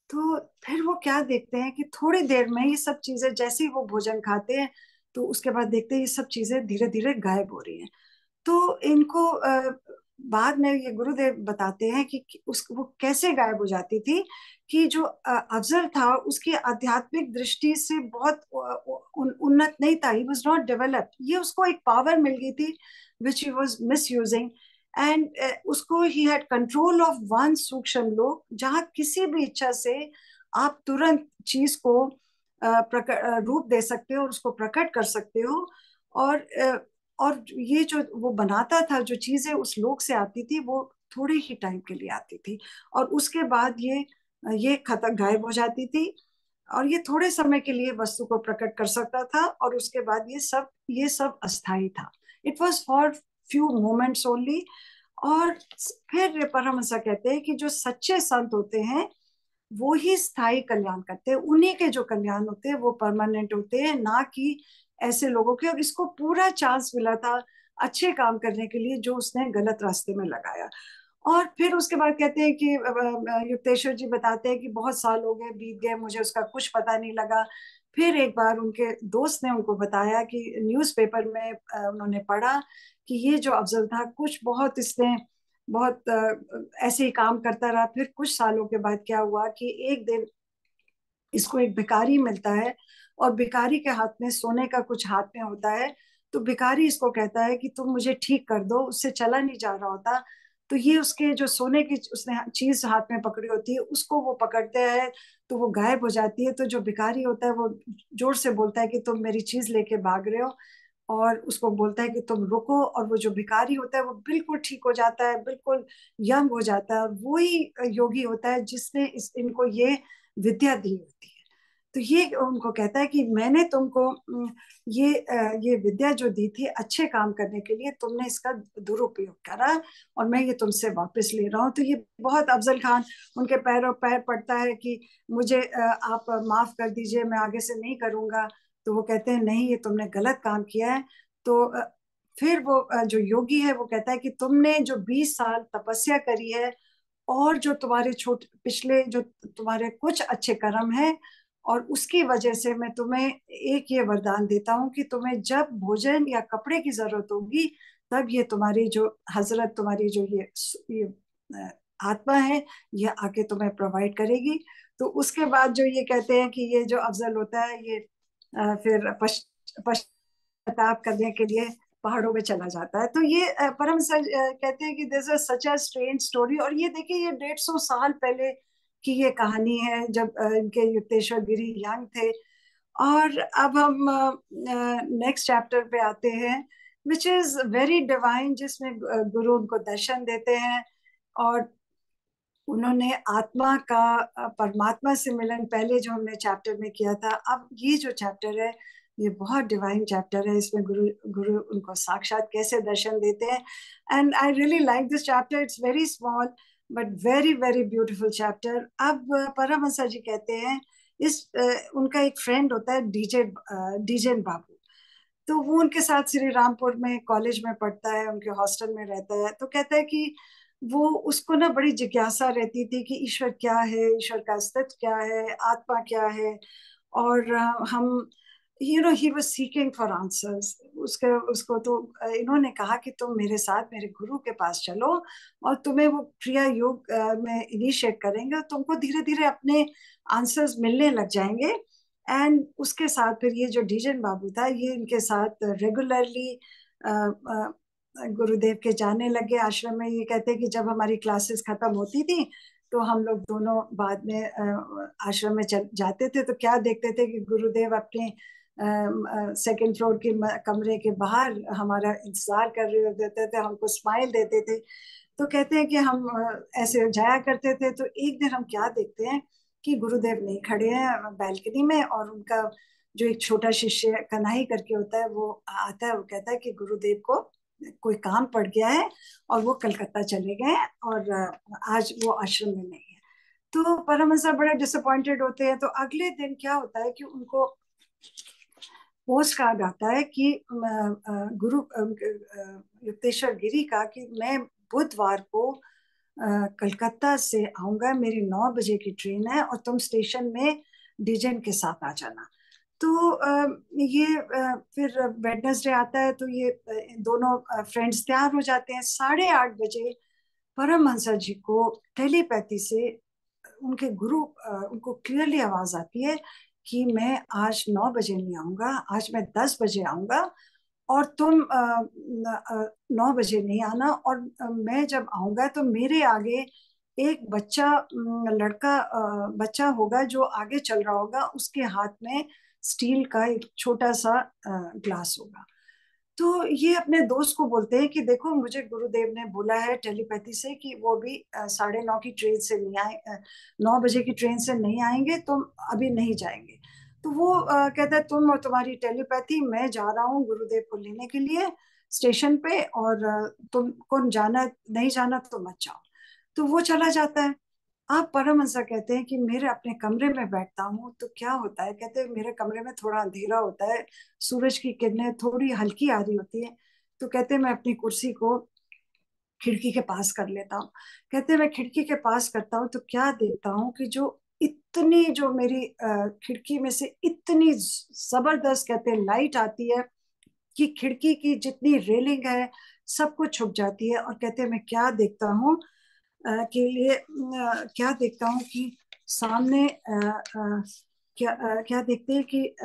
तो फिर वो क्या देखते हैं कि थोड़ी देर में ये सब चीजें, जैसे ही वो भोजन खाते हैं तो उसके बाद देखते हैं ये सब चीजें धीरे धीरे गायब हो रही हैं। तो इनको बाद में ये गुरुदेव बताते हैं कि वो कैसे गायब हो जाती थी। कि जो अफजल था उसकी आध्यात्मिक दृष्टि से बहुत उन्नत नहीं था, ही वाज नॉट डेवलप्ड। ये उसको एक पावर मिल गई थी which he was misusing. And उसको he had control of one सूक्ष्म लोक, जहाँ किसी भी इच्छा से आप तुरंत चीज को रूप दे सकते हो और उसको प्रकट कर सकते हो। और और ये जो वो बनाता था, जो चीजें उस लोक से आती थी वो थोड़े ही टाइम के लिए आती थी, और उसके बाद ये खत्म, गायब हो जाती थी। और ये थोड़े समय के लिए वस्तु को प्रकट कर सकता था, और उसके बाद ये सब अस्थाई था। It was for few moments only. और फिर परमहंस कहते हैं कि जो सच्चे संत होते हैं वो ही स्थायी कल्याण करते हैं, उन्हीं के जो कल्याण होते हैं वो परमानेंट होते हैं, ना कि ऐसे लोगों के। और इसको पूरा चांस मिला था अच्छे काम करने के लिए जो उसने गलत रास्ते में लगाया। और फिर उसके बाद कहते हैं कि युक्तेश्वर जी बताते हैं कि बहुत साल हो गए, बीत गए, मुझे उसका कुछ पता नहीं लगा। फिर एक बार उनके दोस्त ने उनको बताया कि न्यूज़पेपर में उन्होंने पढ़ा कि ये जो अफजल था, कुछ बहुत इसने बहुत ऐसे ही काम करता रहा। फिर कुछ सालों के बाद क्या हुआ कि एक दिन इसको एक भिखारी मिलता है, और भिखारी के हाथ में सोने का कुछ हाथ में होता है। तो भिखारी इसको कहता है कि तुम मुझे ठीक कर दो, उससे चला नहीं जा रहा होता। तो ये उसके जो सोने की उसने चीज हाथ में पकड़ी होती है उसको वो पकड़ते हैं, तो वो गायब हो जाती है। तो जो भिखारी होता है वो जोर से बोलता है कि तुम मेरी चीज लेके भाग रहे हो, और उसको बोलता है कि तुम रुको। और वो जो भिखारी होता है वो बिल्कुल ठीक हो जाता है, बिल्कुल यंग हो जाता है, और वही योगी होता है जिसने इनको ये विद्या दी होती है। तो ये उनको कहता है कि मैंने तुमको ये विद्या जो दी थी अच्छे काम करने के लिए, तुमने इसका दुरुपयोग करा, और मैं ये तुमसे वापस ले रहा हूँ। तो ये बहुत, अफजल खान उनके पैरों पैर पड़ता है कि मुझे आप माफ कर दीजिए, मैं आगे से नहीं करूंगा। तो वो कहते हैं नहीं, ये तुमने गलत काम किया है। तो फिर वो जो योगी है वो कहता है कि तुमने जो 20 साल तपस्या करी है, और जो तुम्हारे छोटे पिछले जो तुम्हारे कुछ अच्छे कर्म हैं, और उसकी वजह से मैं तुम्हें एक ये वरदान देता हूँ कि तुम्हें जब भोजन या कपड़े की जरूरत होगी, तब ये तुम्हारी जो हजरत, तुम्हारी जो ये आत्मा है, ये आके तुम्हें प्रोवाइड करेगी। तो उसके बाद जो ये कहते हैं कि ये जो अफजल होता है, ये फिर पश्चाताप करने के लिए पहाड़ों में चला जाता है। तो ये परम सर कहते हैं कि this is such a strange story. और ये देखिए, ये 150 साल पहले की ये कहानी है, जब इनके युक्तेश्वर गिरी यंग थे। और अब हम नेक्स्ट चैप्टर पे आते हैं, विच इज वेरी डिवाइन, जिसमें गुरु उनको दर्शन देते हैं, और उन्होंने आत्मा का परमात्मा से मिलन पहले जो हमने चैप्टर में किया था, अब ये जो चैप्टर है ये बहुत डिवाइन चैप्टर है, इसमें गुरु गुरु उनको साक्षात कैसे दर्शन देते हैं। And I really like this chapter, it's very small but very very beautiful chapter. अब परमहंस जी कहते हैं, उनका एक फ्रेंड होता है डीजेन बाबू, तो वो उनके साथ श्री रामपुर में कॉलेज में पढ़ता है, उनके हॉस्टल में रहता है। तो कहता है कि वो उसको ना बड़ी जिज्ञासा रहती थी कि ईश्वर क्या है, ईश्वर का अस्तित्व क्या है, आत्मा क्या है। और हम he was seeking for answers. उसके उसको तो इन्होंने कहा कि तुम मेरे साथ मेरे गुरु के पास चलो और तुम्हें वो क्रिया योग में इनिशिएट करेंगे और तुमको धीरे धीरे अपने आंसर्स मिलने लग जाएंगे। एंड उसके साथ फिर ये जो डीजन बाबू था, ये इनके साथ रेगुलरली गुरुदेव के जाने लगे आश्रम में। ये कहते हैं कि जब हमारी क्लासेस खत्म होती थी तो हम लोग दोनों बाद में आश्रम में जाते थे, तो क्या देखते थे कि गुरुदेव अपने सेकंड फ्लोर के कमरे के बाहर हमारा इंतजार कर रहे होते थे, हमको स्माइल देते थे। तो कहते हैं कि हम ऐसे जाया करते थे, तो एक दिन हम क्या देखते हैं कि गुरुदेव नहीं खड़े हैं बैल्कनी में, और उनका जो एक छोटा शिष्य कन्हई करके होता है वो आता है। वो कहता है कि गुरुदेव को कोई काम पड़ गया है और वो कलकत्ता चले गए हैं और आज वो आश्रम में नहीं है। तो परमहंस बड़े डिसअपॉइंटेड होते हैं। तो अगले दिन क्या होता है कि उनको पोस्ट कार्ड आता है कि गुरु युक्तेश्वर गिरी का कि मैं बुधवार को कलकत्ता से आऊंगा, मेरी 9 बजे की ट्रेन है और तुम स्टेशन में डीजन के साथ आ जाना। तो ये फिर वेडनेसडे आता है, तो ये दोनों फ्रेंड्स तैयार हो जाते हैं। 8:30 बजे परमहंस जी को टेलीपैथी से उनके गुरु उनको क्लियरली आवाज आती है कि मैं आज 9 बजे नहीं आऊंगा, आज मैं 10 बजे आऊंगा और तुम 9 बजे नहीं आना। और मैं जब आऊंगा तो मेरे आगे एक बच्चा लड़का बच्चा होगा जो आगे चल रहा होगा, उसके हाथ में स्टील का एक छोटा सा ग्लास होगा। तो ये अपने दोस्त को बोलते हैं कि देखो मुझे गुरुदेव ने बोला है टेलीपैथी से कि वो भी 9:30 की ट्रेन से नहीं आए, 9 बजे की ट्रेन से नहीं आएंगे, तुम अभी नहीं जाएंगे। तो वो कहता है तुम और तुम्हारी टेलीपैथी, मैं जा रहा हूँ गुरुदेव को लेने के लिए स्टेशन पे, और तुमको जाना नहीं जाना तो मत जाओ। तो वो चला जाता है। आप परमहंसा कहते हैं कि मेरे अपने कमरे में बैठता हूँ तो क्या होता है, कहते हैं मेरे कमरे में थोड़ा अंधेरा होता है, सूरज की किरणें थोड़ी हल्की आ रही होती है। तो कहते हैं मैं अपनी कुर्सी को खिड़की के पास कर लेता हूँ। कहते हैं मैं खिड़की के पास करता हूँ तो क्या देखता हूँ कि जो मेरी खिड़की में से इतनी जबरदस्त कहते हैं लाइट आती है कि खिड़की की जितनी रेलिंग है सब कुछ छुप जाती है। और कहते हैं मैं क्या देखता हूँ क्या देखता हूँ कि सामने क्या देखते हैं कि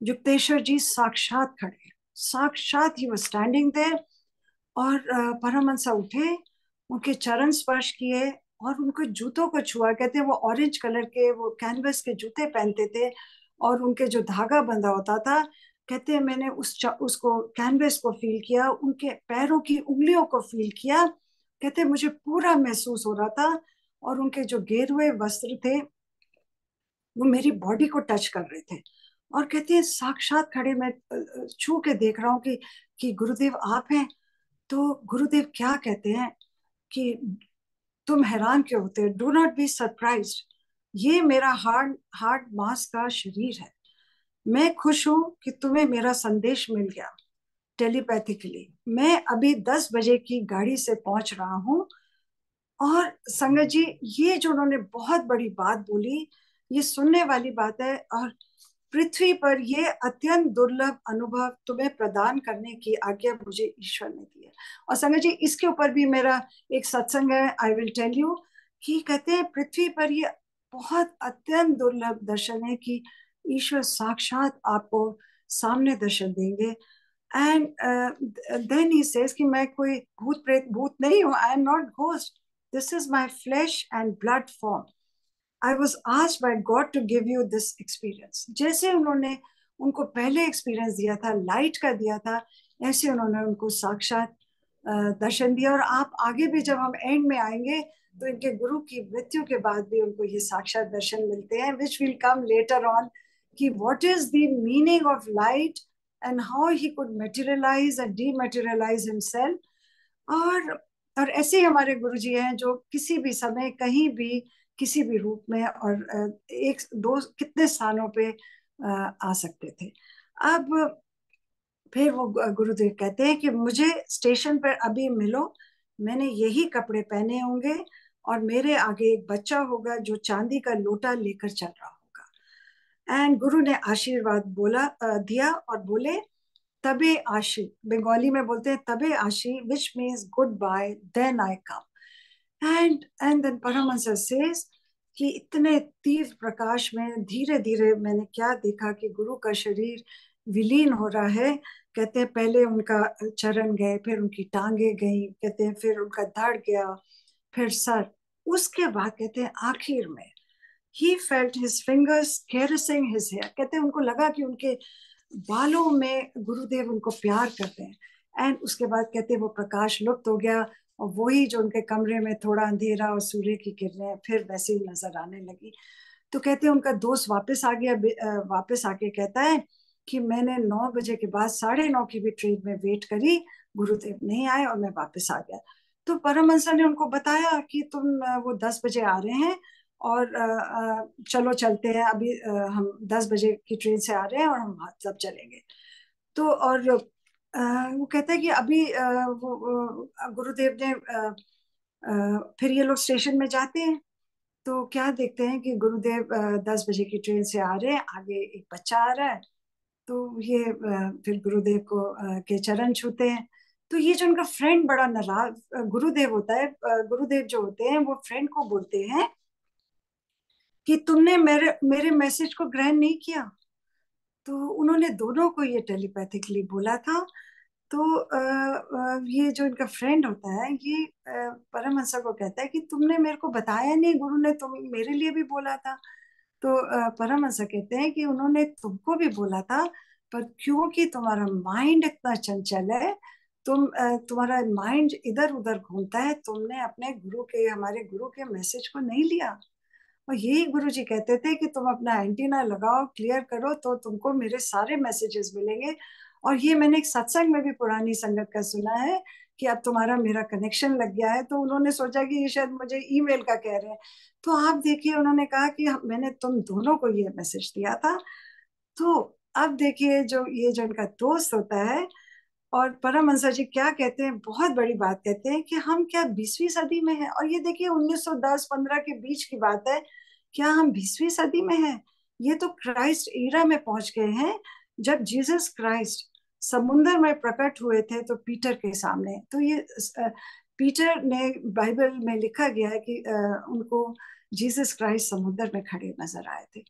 युक्तेश्वर जी साक्षात खड़े, साक्षात ही वो स्टैंडिंग देयर। और परमहंस उठे, उनके चरण स्पर्श किए और उनको जूतों को छुआ। कहते हैं वो ऑरेंज कलर के वो कैनवस के जूते पहनते थे और उनके जो धागा बंधा होता था। कहते हैं मैंने उसको कैनवस को फील किया, उनके पैरों की उंगलियों को फील किया। कहते हैं मुझे पूरा महसूस हो रहा था और उनके जो गेरुए वस्त्र थे वो मेरी बॉडी को टच कर रहे थे। और कहते हैं साक्षात खड़े, मैं छू के देख रहा हूँ कि गुरुदेव आप हैं। तो गुरुदेव क्या कहते हैं कि तुम हैरान क्यों होते, डू नॉट बी सरप्राइज्ड, ये मेरा हार्ड हार्ड मांस का शरीर है। मैं खुश हूं कि तुम्हें मेरा संदेश मिल गया टेलीपैथिकली। मैं अभी 10 बजे की गाड़ी से पहुंच रहा हूं। और संगत जी, ये जो उन्होंने बहुत बड़ी बात बोली, ये सुनने वाली बात है। और पृथ्वी पर ये अत्यंत दुर्लभ अनुभव तुम्हें प्रदान करने की आज्ञा मुझे ईश्वर ने दी है। और संगत जी, इसके ऊपर भी मेरा एक सत्संग है, आई विल टेल यू। कि कहते हैं पृथ्वी पर ये बहुत अत्यंत दुर्लभ दर्शन है कि ईश्वर साक्षात आपको सामने दर्शन देंगे। एंड देन ही सेज कि मैं कोई भूत प्रेत भूत नहीं हूं, I am not ghost, this is my flesh and blood form. I was asked by God to give you this experience. जैसे उन्होंने उनको पहले एक्सपीरियंस दिया था, लाइट का दिया था, ऐसे उन्होंने उनको साक्षात दर्शन दिया। और आप आगे भी जब हम एंड में आएंगे तो इनके गुरु की मृत्यु के बाद भी उनको ये साक्षात दर्शन मिलते हैं, which will come later on कि what is the meaning of light and how he could materialize and dematerialize himself. और और ऐसे ही हमारे गुरुजी हैं जो किसी भी समय कहीं भी किसी भी रूप में और एक दो कितने स्थानों पे आ सकते थे। अब फिर वो गुरुदेव कहते हैं कि मुझे स्टेशन पर अभी मिलो, मैंने यही कपड़े पहने होंगे और मेरे आगे एक बच्चा होगा जो चांदी का लोटा लेकर चल रहा होगा। एंड गुरु ने आशीर्वाद दिया और बोले तबे आशी, बंगाली में बोलते हैं तबे आशी, which means good bye, then I come. And then Paramhansa says कि इतने तीव्र प्रकाश में धीरे धीरे मैंने क्या देखा कि गुरु का शरीर विलीन हो रहा है। कहते हैं पहले उनका चरण गए, फिर उनकी टांगे गई, कहते हैं फिर उनका धड़ गया, फिर सर, उसके बाद कहते हैं आखिर में he felt his fingers caressing his hair, कहते हैं उनको लगा कि उनके बालों में गुरुदेव उनको प्यार करते हैं। एंड उसके बाद कहते हैं वो प्रकाश लुप्त हो गया और वही जो उनके कमरे में थोड़ा अंधेरा और सूर्य की किरणें फिर वैसे ही नजर आने लगी। तो कहते हैं उनका दोस्त वापस आ गया, वापस आके कहता है कि मैंने 9 बजे के बाद 9:30 की भी ट्रेन में वेट करी, गुरुदेव नहीं आए और मैं वापस आ गया। तो परमहंस ने उनको बताया कि तुम वो 10 बजे आ रहे हैं और चलो चलते हैं, अभी हम 10 बजे की ट्रेन से आ रहे हैं और हम सब चलेंगे। तो और वो कहता है कि अभी गुरुदेव ने फिर ये लोग स्टेशन में जाते हैं तो क्या देखते हैं कि गुरुदेव 10 बजे की ट्रेन से आ रहे हैं, आगे एक बच्चा आ रहा है। तो ये फिर गुरुदेव को के चरण छूते हैं। तो ये जो उनका फ्रेंड बड़ा नाराज गुरुदेव होता है, गुरुदेव जो होते हैं वो फ्रेंड को बोलते हैं कि तुमने मेरे मेरे मैसेज को ग्रहण नहीं किया। तो उन्होंने दोनों को ये टेलीपैथिकली बोला था। तो ये जो इनका फ्रेंड होता है ये परमहंस को कहता है कि तुमने मेरे को बताया नहीं, गुरु ने तुम मेरे लिए भी बोला था। तो परमहंस कहते हैं कि उन्होंने तुमको भी बोला था, पर क्योंकि तुम्हारा माइंड इतना चंचल है, तुम्हारा माइंड इधर उधर घूमता है, तुमने अपने हमारे गुरु के मैसेज को नहीं लिया। और यही गुरु जी कहते थे कि तुम अपना एंटीना लगाओ, क्लियर करो, तो तुमको मेरे सारे मैसेजेस मिलेंगे। और ये मैंने एक सत्संग में भी पुरानी संगत का सुना है कि अब तुम्हारा मेरा कनेक्शन लग गया है। तो उन्होंने सोचा कि ये शायद मुझे ईमेल का कह रहे हैं। तो आप देखिए उन्होंने कहा कि मैंने तुम दोनों को ये मैसेज दिया था। तो अब देखिए जो ये जो इनका दोस्त होता है और परमहंस जी क्या कहते हैं, बहुत बड़ी बात कहते हैं कि हम क्या 20वीं सदी में हैं। और ये देखिए 1910-15 के बीच की बात है, क्या हम 20वीं सदी में हैं? ये तो क्राइस्ट ईरा में पहुंच गए हैं। जब जीसस क्राइस्ट समुन्द्र में प्रकट हुए थे तो पीटर के सामने, तो ये पीटर ने बाइबल में लिखा गया है कि उनको जीसस क्राइस्ट समुद्र में खड़े नजर आए थे।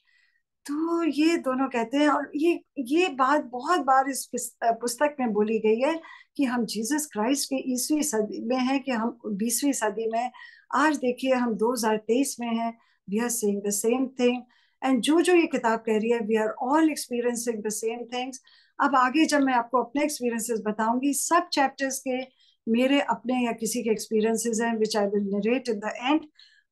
तो ये दोनों कहते हैं, और ये बात बहुत बार इस पुस्तक में बोली गई है कि हम जीसस क्राइस्ट के 21वीं सदी में हैं कि हम 20वीं सदी में। आज देखिए हम 2023 में हैं, we are saying the same thing. And जो जो ये किताब कह रही है, we are all experiencing the same things. अब आगे जब मैं आपको अपने एक्सपीरियंसेस बताऊंगी, सब चैप्टर्स के मेरे अपने या किसी के एक्सपीरियंसेस हैं which I will narrate in the end.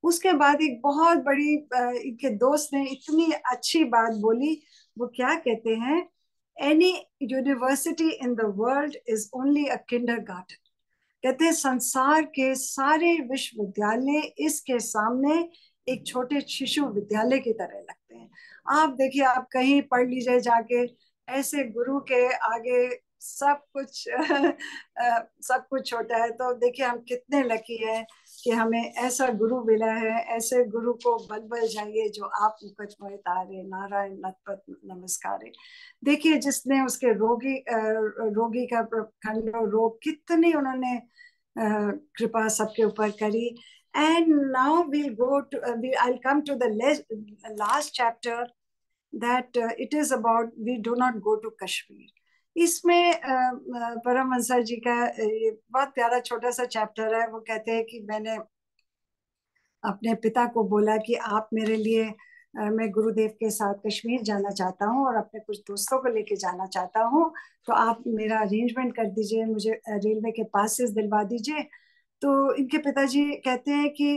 उसके बाद एक बहुत बड़ी इनके दोस्त ने इतनी अच्छी बात बोली। वो क्या कहते हैं, any university in the world is only a kindergarten. कहते हैं संसार के सारे विश्वविद्यालय इसके सामने एक छोटे शिशु विद्यालय की तरह लगते हैं। आप देखिए, आप कहीं पढ़ लीजिए जाके, ऐसे गुरु के आगे सब कुछ सब कुछ छोटा है। तो देखिए हम कितने लकी हैं कि हमें ऐसा गुरु मिला है। ऐसे गुरु को बल बल जाइए जो आप मुकुट मोहि तारे, नारायण नतपत नमस्कारे। देखिए जिसने उसके रोगी का खंड रोग कितनी उन्होंने कृपा सबके ऊपर करी। And now we'll go to I'll come to the last chapter that it is about we do not go to Kashmir। इसमें परमहंस जी का ये बहुत प्यारा छोटा सा चैप्टर है। वो कहते हैं कि मैंने अपने पिता को बोला कि आप मेरे लिए मैं गुरुदेव के साथ कश्मीर जाना चाहता हूँ और अपने कुछ दोस्तों को लेके जाना चाहता हूँ, तो आप मेरा अरेंजमेंट कर दीजिए, मुझे रेलवे के पासेस दिलवा दीजिए। तो इनके पिताजी कहते हैं कि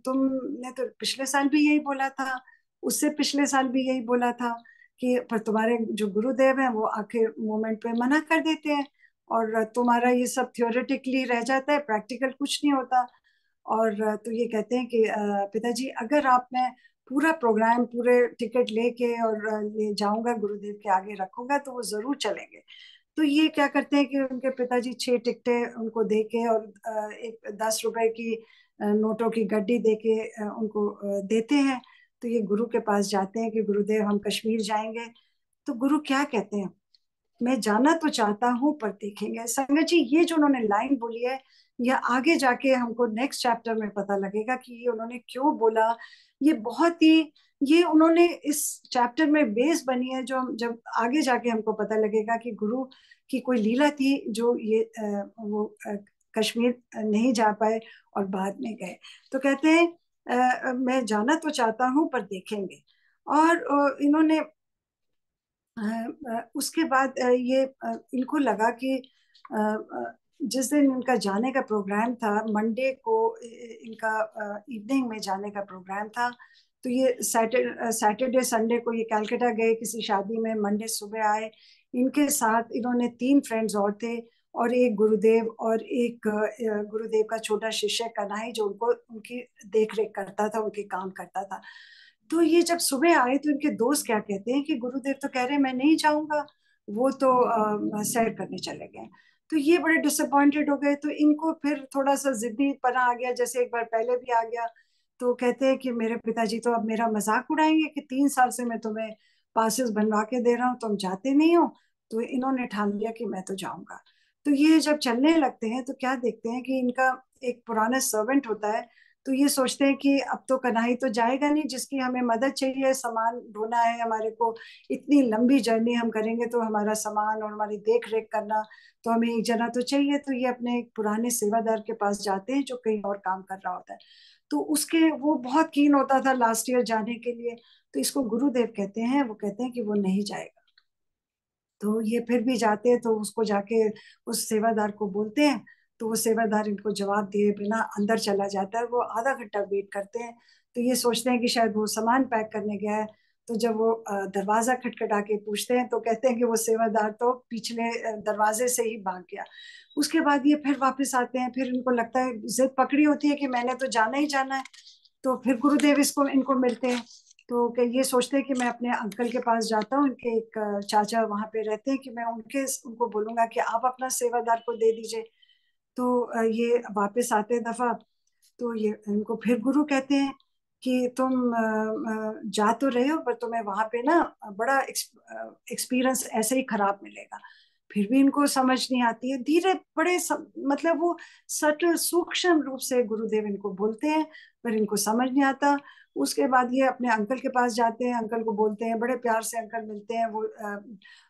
तुमने तो पिछले साल भी यही बोला था, उससे पिछले साल भी यही बोला था। कि पर तुम्हारे जो गुरुदेव हैं वो आखिर मोमेंट पे मना कर देते हैं, और तुम्हारा ये सब थियोरेटिकली रह जाता है, प्रैक्टिकल कुछ नहीं होता। और तो ये कहते हैं कि पिताजी अगर आप, मैं पूरा प्रोग्राम पूरे टिकट लेके और ले जाऊंगा गुरुदेव के आगे रखूंगा तो वो जरूर चलेंगे। तो ये क्या करते हैं कि उनके पिताजी 6 टिकटें उनको दे के और एक 10 रुपए की नोटों की गड्डी दे के उनको देते हैं। तो ये गुरु के पास जाते हैं कि गुरुदेव हम कश्मीर जाएंगे। तो गुरु क्या कहते हैं, मैं जाना तो चाहता हूँ पर देखेंगे। संगत जी ये जो उन्होंने लाइन बोली है, या आगे जाके हमको नेक्स्ट चैप्टर में पता लगेगा कि ये उन्होंने क्यों बोला। ये बहुत ही, ये उन्होंने इस चैप्टर में बेस बनी है, जो हम जब आगे जाके हमको पता लगेगा कि गुरु की कोई लीला थी जो ये वो कश्मीर नहीं जा पाए और बाद में गए। तो कहते हैं मैं जाना तो चाहता हूँ पर देखेंगे। और इन्होंने उसके बाद ये इनको लगा कि जिस दिन इनका जाने का प्रोग्राम था, मंडे को इनका इवनिंग में जाने का प्रोग्राम था। तो ये सैटरडे संडे को ये कलकत्ता गए किसी शादी में, मंडे सुबह आए। इनके साथ इन्होंने 3 फ्रेंड्स और थे, और एक गुरुदेव और एक गुरुदेव का छोटा शिष्य कन्हई, जो उनको उनकी देख रेख करता था, उनके काम करता था। तो ये जब सुबह आए तो इनके दोस्त क्या कहते हैं कि गुरुदेव तो कह रहे हैं मैं नहीं जाऊंगा, वो तो सैर करने चले गए। तो ये बड़े डिसअपॉइंटेड हो गए। तो इनको फिर थोड़ा सा जिद्दी पना आ गया, जैसे एक बार पहले भी आ गया। तो कहते हैं कि मेरे पिताजी तो अब मेरा मजाक उड़ाएंगे कि 3 साल से मैं तुम्हें पासेस बनवा के दे रहा हूँ, तुम जाते नहीं हो। तो इन्होंने ठान लिया कि मैं तो जाऊंगा। तो ये जब चलने लगते हैं तो क्या देखते हैं कि इनका एक पुराना सर्वेंट होता है। तो ये सोचते हैं कि अब तो कन्हई तो जाएगा नहीं, जिसकी हमें मदद चाहिए, सामान ढोना है हमारे को, इतनी लंबी जर्नी हम करेंगे तो हमारा सामान और हमारी देख रेख करना, तो हमें एक जना तो चाहिए। तो ये अपने एक पुराने सेवादार के पास जाते हैं जो कहीं और काम कर रहा होता है। तो उसके वो बहुत कीन होता था लास्ट ईयर जाने के लिए। तो इसको गुरुदेव कहते हैं, वो कहते हैं कि वो नहीं जाएगा। तो ये फिर भी जाते हैं, तो उसको जाके उस सेवादार को बोलते हैं। तो वो सेवादार इनको जवाब दिए बिना अंदर चला जाता है। वो आधा घंटा वेट करते हैं। तो ये सोचते हैं कि शायद वो सामान पैक करने गया है। तो जब वो दरवाजा खटखटा के पूछते हैं तो कहते हैं कि वो सेवादार तो पिछले दरवाजे से ही भाग गया। उसके बाद ये फिर वापस आते हैं। फिर इनको लगता है, जिद पकड़ी होती है कि मैंने तो जाना ही जाना है। तो फिर गुरुदेव इसको इनको मिलते हैं। तो ये सोचते हैं कि मैं अपने अंकल के पास जाता हूँ, उनके एक चाचा वहां पे रहते हैं, कि मैं उनको बोलूंगा कि आप अपना सेवादार को दे दीजिए। तो ये वापस आते हैं दफा। तो ये इनको फिर गुरु कहते हैं कि तुम जा तो रहे हो पर तुम्हें वहां पे ना बड़ा एक्सपीरियंस ऐसे ही खराब मिलेगा। फिर भी इनको समझ नहीं आती है। धीरे बड़े मतलब वो सटल सूक्ष्म रूप से गुरुदेव इनको बोलते हैं, पर इनको समझ नहीं आता। उसके बाद ये अपने अंकल के पास जाते हैं, अंकल को बोलते हैं, बड़े प्यार से अंकल मिलते हैं। वो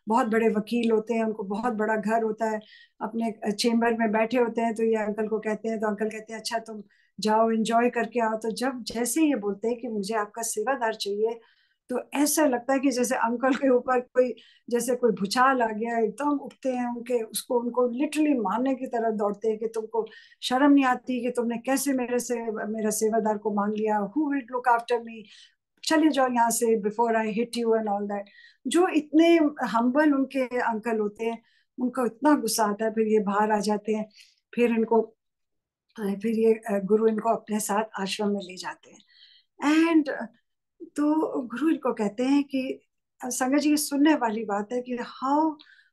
बहुत बड़े वकील होते हैं, उनको बहुत बड़ा घर होता है, अपने चेम्बर में बैठे होते हैं। तो ये अंकल को कहते हैं, तो अंकल कहते हैं अच्छा तुम जाओ एंजॉय करके आओ। तो जब जैसे ये बोलते हैं कि मुझे आपका सेवादार चाहिए, तो ऐसा लगता है कि जैसे अंकल के ऊपर कोई, जैसे कोई भूचाल आ गया, एकदम उठते हैं उनके, उसको उनको लिटरली मारने की तरह दौड़ते हैं कि तुमको शर्म नहीं आती कि तुमने कैसे मेरा सेवादार को मांग लिया, who will look after me, चले जाओ यहाँ से before I hit you and all that. जो इतने हम्बल उनके अंकल होते हैं, उनको इतना गुस्सा आता है। फिर ये बाहर आ जाते हैं। फिर इनको फिर ये गुरु इनको अपने साथ आश्रम में ले जाते हैं। एंड तो गुरु इनको कहते हैं कि संगत जी ये सुनने वाली बात है कि how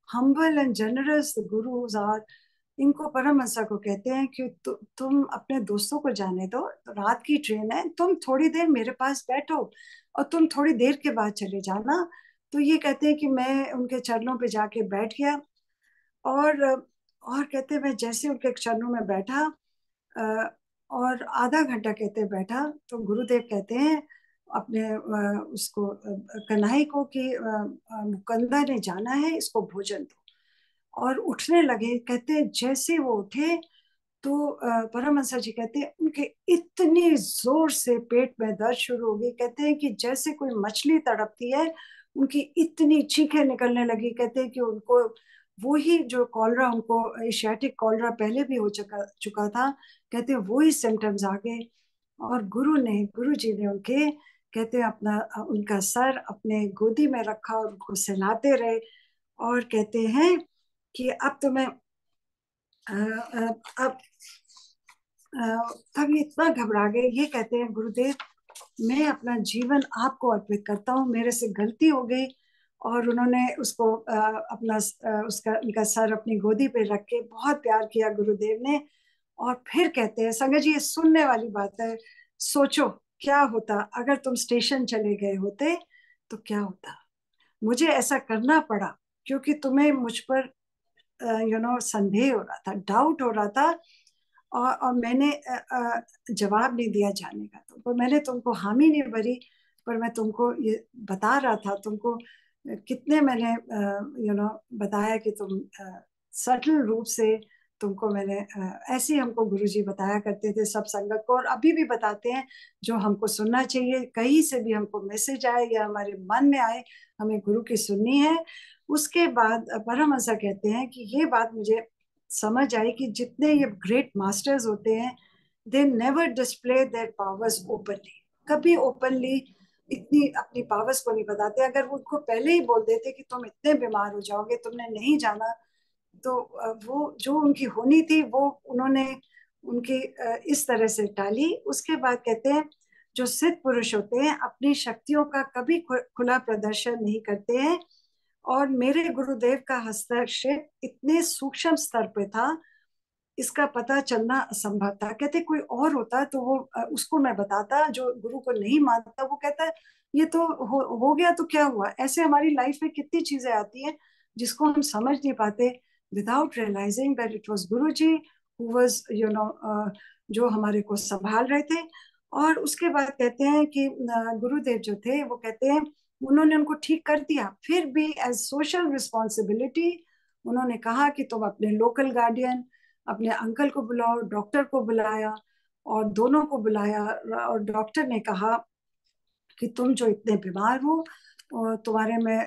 humble and generous the gurus are. इनको परमहंसा को कहते हैं कि तुम अपने दोस्तों को जाने दो, रात की ट्रेन है, तुम थोड़ी देर मेरे पास बैठो और तुम थोड़ी देर के बाद चले जाना। तो ये कहते हैं कि मैं उनके चरणों पे जाके बैठ गया। और कहते हैं मैं जैसे उनके चरणों में बैठा और आधा घंटा कहते बैठा, तो गुरुदेव कहते हैं अपने उसको कन्हई को कि मुकंदा ने जाना है, इसको भोजन दो। और उठने लगे। कहते हैं जैसे वो उठे तो परमहंस जी कहते हैं उनके इतनी जोर से पेट में दर्द शुरू हो गई। कहते हैं कि जैसे कोई मछली तड़पती है, उनकी इतनी चीखें निकलने लगी। कहते हैं कि उनको वो ही जो कॉलरा, उनको एशियाटिक कॉलरा पहले भी हो चुका चुका था। कहते हैं वो ही सिम्टम्स आ गए। और गुरु जी ने उनके कहते हैं अपना उनका सर अपने गोदी में रखा और उनको सहलाते रहे, और कहते हैं कि अब तो मैं अब तब ये इतना घबरा गए। ये कहते हैं गुरुदेव, मैं अपना जीवन आपको अर्पित करता हूँ, मेरे से गलती हो गई। और उन्होंने उसको अपना उसका उनका सर अपनी गोदी पे रख के बहुत प्यार किया गुरुदेव ने। और फिर कहते हैं, संगत जी ये सुनने वाली बात है, सोचो क्या होता अगर तुम स्टेशन चले गए होते, तो क्या होता। मुझे ऐसा करना पड़ा क्योंकि तुम्हें मुझ पर संदेह हो रहा था, डाउट हो रहा था। और मैंने जवाब नहीं दिया जाने का, तो मैंने तुमको हामी नहीं भरी, पर मैं तुमको ये बता रहा था, तुमको कितने मैंने बताया कि तुम सटल रूप से तुमको मैंने ऐसे ही हमको गुरुजी बताया करते थे सब संगत को, और अभी भी बताते हैं। जो हमको सुनना चाहिए, कहीं से भी हमको मैसेज आए या हमारे मन में आए, हमें गुरु की सुननी है। उसके बाद परमहंस कहते हैं कि ये बात मुझे समझ आई कि जितने ये ग्रेट मास्टर्स होते हैं, they never display there powers openly. कभी ओपनली इतनी अपनी पावर्स को नहीं बताते। अगर वो उनको पहले ही बोल देते कि तुम इतने बीमार हो जाओगे, तुमने नहीं जाना, तो वो जो उनकी होनी थी वो उन्होंने उनकी इस तरह से टाली। उसके बाद कहते हैं जो सिद्ध पुरुष होते हैं अपनी शक्तियों का कभी खुला प्रदर्शन नहीं करते हैं, और मेरे गुरुदेव का हस्तक्षेप इतने सूक्ष्म स्तर पे था, इसका पता चलना असंभव था। कहते कोई और होता तो वो उसको मैं बताता, जो गुरु को नहीं मानता वो कहता है ये तो हो गया तो क्या हुआ। ऐसे हमारी लाइफ में कितनी चीजें आती हैं जिसको हम समझ नहीं पाते, without realising that it was Guru ji who was जो हमारे को संभाल रहे थे। और उसके बाद कहते हैं कि गुरुदेव जो थे वो कहते हैं उन्होंने उनको ठीक कर दिया, फिर भी एज सोशल रिस्पॉन्सिबिलिटी उन्होंने कहा कि तुम अपने लोकल गार्डियन, अपने अंकल को बुलाओ। डॉक्टर को बुलाया और दोनों को बुलाया, और डॉक्टर ने कहा कि तुम जो इतने बीमार हो तुम्हारे मैं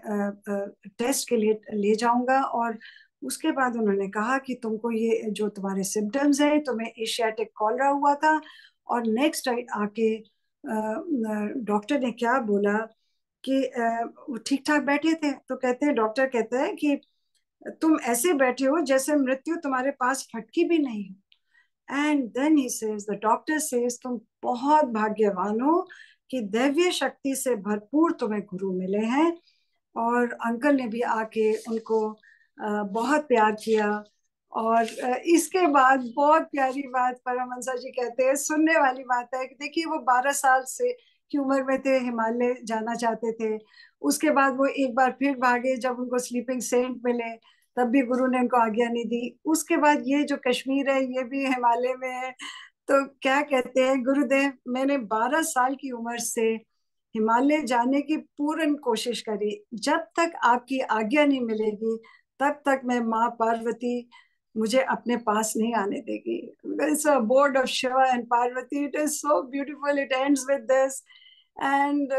टेस्ट के लिए ले जाऊंगा। और उसके बाद उन्होंने कहा कि तुमको ये जो तुम्हारे सिम्टम्स है, तुम्हें एशियाटिक कॉलरा हुआ था। और नेक्स्ट आके डॉक्टर ने क्या बोला कि वो ठीक ठाक बैठे थे, तो कहते हैं डॉक्टर कहते हैं कि तुम ऐसे बैठे हो जैसे मृत्यु तुम्हारे पास फटकी भी नहीं हो। And then he says, the doctor says, तुम बहुत भाग्यवान हो कि दैवीय शक्ति से भरपूर तुम्हें गुरु मिले हैं। और अंकल ने भी आके उनको बहुत प्यार किया। और इसके बाद बहुत प्यारी बात परमहंसा जी कहते हैं, सुनने वाली बात है कि देखिए वो 12 साल से की उम्र में थे, हिमालय जाना चाहते थे। उसके बाद वो एक बार फिर भागे, जब उनको स्लीपिंग सेंट मिले तब भी गुरु ने उनको आज्ञा नहीं दी। उसके बाद ये जो कश्मीर है ये भी हिमालय में है। तो क्या कहते हैं गुरुदेव, मैंने 12 साल की उम्र से हिमालय जाने की पूर्ण कोशिश करी, जब तक आपकी आज्ञा नहीं मिलेगी तब तक मैं माँ पार्वती मुझे अपने पास नहीं आने देगी। It's a board of Shiva and Parvati, it is so beautiful, it ends with this and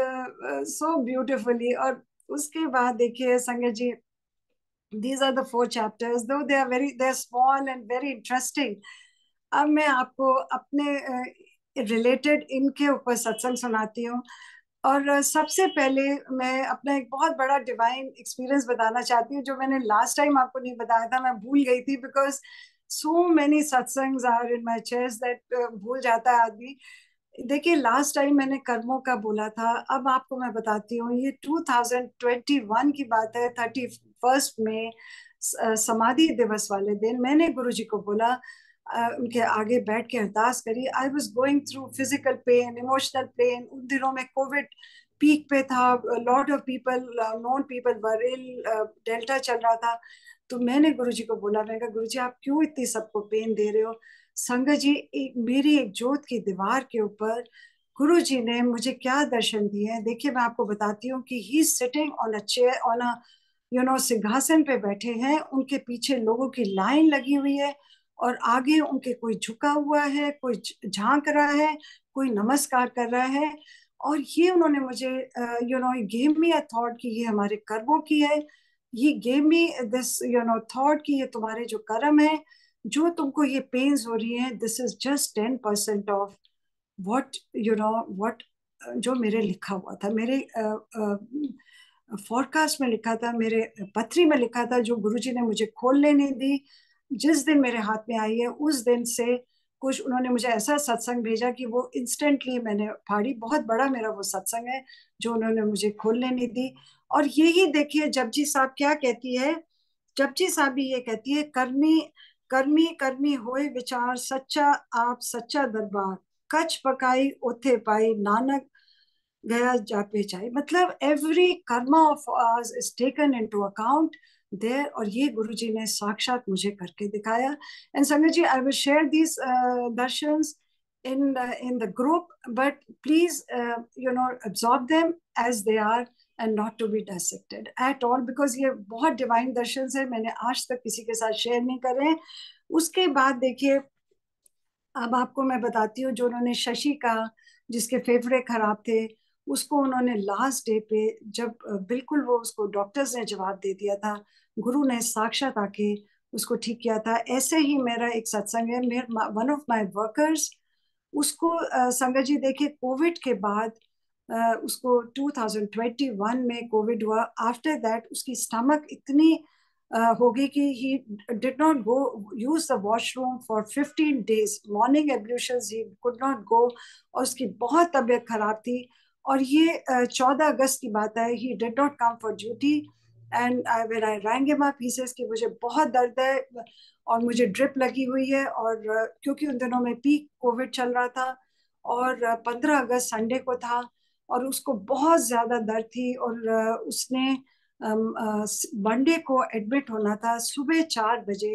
so beautifully. और उसके बाद देखिए संगत जी, these are the 4 chapters, though they're small and very interesting। अब मैं आपको अपने रिलेटेड इनके ऊपर सत्संग सुनाती हूँ। और सबसे पहले मैं अपना एक बहुत बड़ा डिवाइन एक्सपीरियंस बताना चाहती हूँ, जो मैंने लास्ट टाइम आपको नहीं बताया था, मैं भूल गई थी, because so many satsangs are in my chest that भूल जाता है आदमी। देखिए लास्ट टाइम मैंने कर्मों का बोला था, अब आपको मैं बताती हूँ। ये 2021 की बात है, 31 में समाधि दिवस वाले दिन मैंने गुरुजी को बोला, उनके आगे बैठ के अरदास करी। I was going through physical pain, emotional pain. उन दिनों में कोविड पीक पे था, lot of people, known people were ill, Delta चल रहा था। तो मैंने गुरुजी को बोला, मैंने कहा गुरुजी आप क्यों इतनी सबको पेन दे रहे हो। संगत जी, मेरी एक जोत की दीवार के ऊपर गुरु जी ने मुझे क्या दर्शन दिए हैं, देखिए मैं आपको बताती हूँ कि he sitting on a chair, on a सिंहासन पे बैठे हैं। उनके पीछे लोगों की लाइन लगी हुई है, और आगे उनके कोई झुका हुआ है, कोई झांक रहा है, कोई नमस्कार कर रहा है। और ये उन्होंने मुझे गेव मी अ थॉट कि ये हमारे कर्मों की है। ये गेव मी दिस थॉट कि ये तुम्हारे जो कर्म है, जो तुमको ये पेन्स हो रही है, this is just 10% of what what जो मेरे लिखा हुआ था, मेरे फॉरकास्ट में लिखा था, मेरे पत्री में लिखा था, जो गुरुजी ने मुझे खोलने नहीं दी, जिस दिन मेरे हाथ में आई है उस दिन से कुछ उन्होंने मुझे ऐसा सत्संग भेजा कि वो इंस्टेंटली मैंने फाड़ी। बहुत बड़ा मेरा वो सत्संग है जो उन्होंने मुझे खोलने नहीं दी। और यही देखिए जपजी साहब क्या कहती है, जपजी साहब भी ये कहती है, करनी करमी करमी होए विचार, सच्चा आप सच्चा दरबार, कच पकाई ओथे पाई, नानक गया जापे चाहे। मतलब every karma of ours is taken into account there, और ये गुरुजी ने साक्षात मुझे करके दिखाया। एंड संगत जी, आई विल शेयर दीज दर्शंस in the group, but please absorb them as they are and not to be dissected at all, because ये बहुत डिवाइन दर्शन है, मैंने आज तक किसी के साथ शेयर नहीं करे। उसके बाद देखिए, अब आपको मैं बताती हूँ, जो उन्होंने शशि का, जिसके फेफड़े खराब थे, उसको उन्होंने लास्ट डे पे जब बिल्कुल वो उसको डॉक्टर्स ने जवाब दे दिया था, गुरु ने साक्षात आके उसको ठीक किया था। ऐसे ही मेरा एक सत्संग है, मेरे वन ऑफ माय वर्कर्स, उसको संगत जी देखिए कोविड के बाद उसको 2021 में कोविड हुआ। आफ्टर दैट उसकी स्टमक इतनी हो गई कि he did not go use the washroom for 15 days, morning ablutions he could not go, और उसकी बहुत तबीयत खराब थी। और ये 14 अगस्त की बात है, ही did not come for duty, and when I wrong him up he says कि मुझे बहुत दर्द है और मुझे ड्रिप लगी हुई है। और क्योंकि उन दिनों में पीक कोविड चल रहा था, और 15 अगस्त संडे को था, और उसको बहुत ज्यादा दर्द थी, और उसने मंडे को एडमिट होना था सुबह 4 बजे।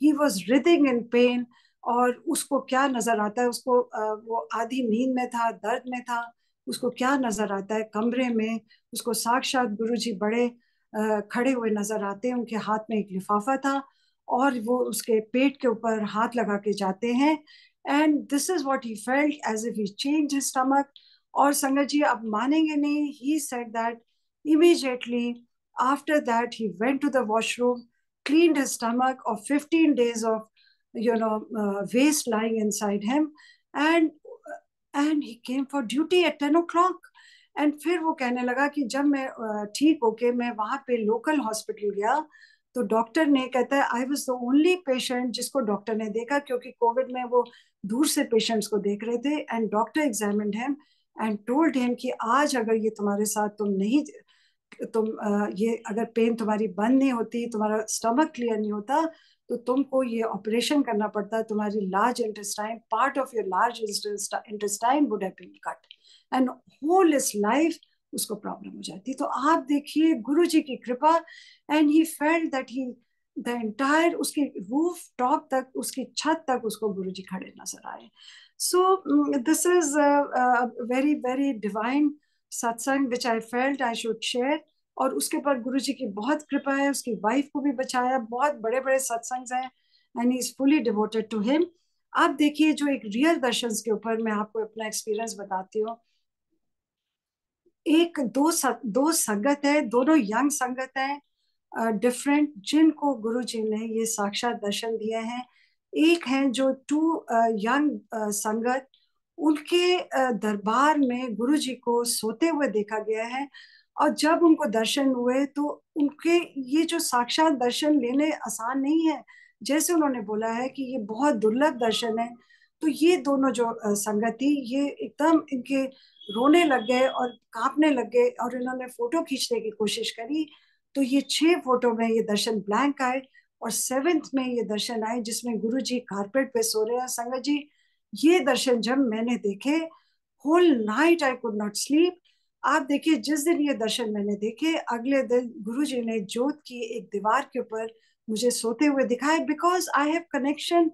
He was writhing in pen, और उसको क्या नजर आता है, उसको वो आधी नींद में था, दर्द में था, उसको क्या नजर आता है कमरे में, उसको साक्षात गुरुजी बड़े खड़े हुए नजर आते हैं, उनके हाथ में एक लिफाफा था, और वो उसके पेट के ऊपर हाथ लगा के जाते हैं। And this is what he felt, as if he change his stomach. और संगत जी आप मानेंगे नहीं, he said that immediately after that he went to the washroom, cleaned his stomach of 15 days of waste lying inside him, and he came for duty at 10 o'clock. And फिर वो कहने लगा कि जब मैं ठीक होके मैं वहां पे लोकल हॉस्पिटल गया, तो डॉक्टर ने, कहता है, I was the only patient जिसको डॉक्टर ने देखा, क्योंकि कोविड में वो दूर से पेशेंट्स को देख रहे थे। And doctor examined him and told him कि आज अगर ये तुम्हारे साथ ये अगर पेन तुम्हारी बंद नहीं होती, तुम्हारा स्टमक क्लियर नहीं होता, तो तुमको ये ऑपरेशन करना पड़ता, तुम्हारी large intestine, part of your large intestine would have been cut, and whole is life उसको प्रॉब्लम हो जाती। तो आप देखिए गुरु जी की कृपा, and he felt that he the entire, उसकी रूफ टॉप तक, उसकी छत तक उसको गुरु जी खड़े नजर आए। So this is very very divine satsang which I felt I should share. और उसके ऊपर गुरु जी की बहुत कृपा है, उसकी वाइफ को भी बचाया, बहुत बड़े बड़े सत्संग हैं, and he is fully devoted to him. आप देखिए जो एक रियल दर्शन के ऊपर मैं आपको अपना एक्सपीरियंस बताती हूँ। एक दो संगत है, दोनों यंग संगत है, डिफरेंट, जिनको गुरु जी ने ये साक्षात दर्शन दिए हैं। एक है जो टू यंग संगत, उनके दरबार में गुरु जी को सोते हुए देखा गया है, और जब उनको दर्शन हुए तो उनके ये जो साक्षात दर्शन लेने आसान नहीं है, जैसे उन्होंने बोला है कि ये बहुत दुर्लभ दर्शन है। तो ये दोनों जो संगत थी, ये एकदम इनके रोने लग गए और कांपने लग गए, और इन्होंने फोटो खींचने की कोशिश करी, तो ये 6 फोटो में ये दर्शन ब्लैंक आए, और 7th में ये दर्शन आए जिसमें गुरु जी कारपेट पे सो रहे हैं। संगत जी ये दर्शन जब मैंने देखे, whole night I could not sleep. आप देखिए जिस दिन ये दर्शन मैंने देखे, अगले दिन गुरु जी ने जोत की एक दीवार के ऊपर मुझे सोते हुए दिखाए, because I have connection,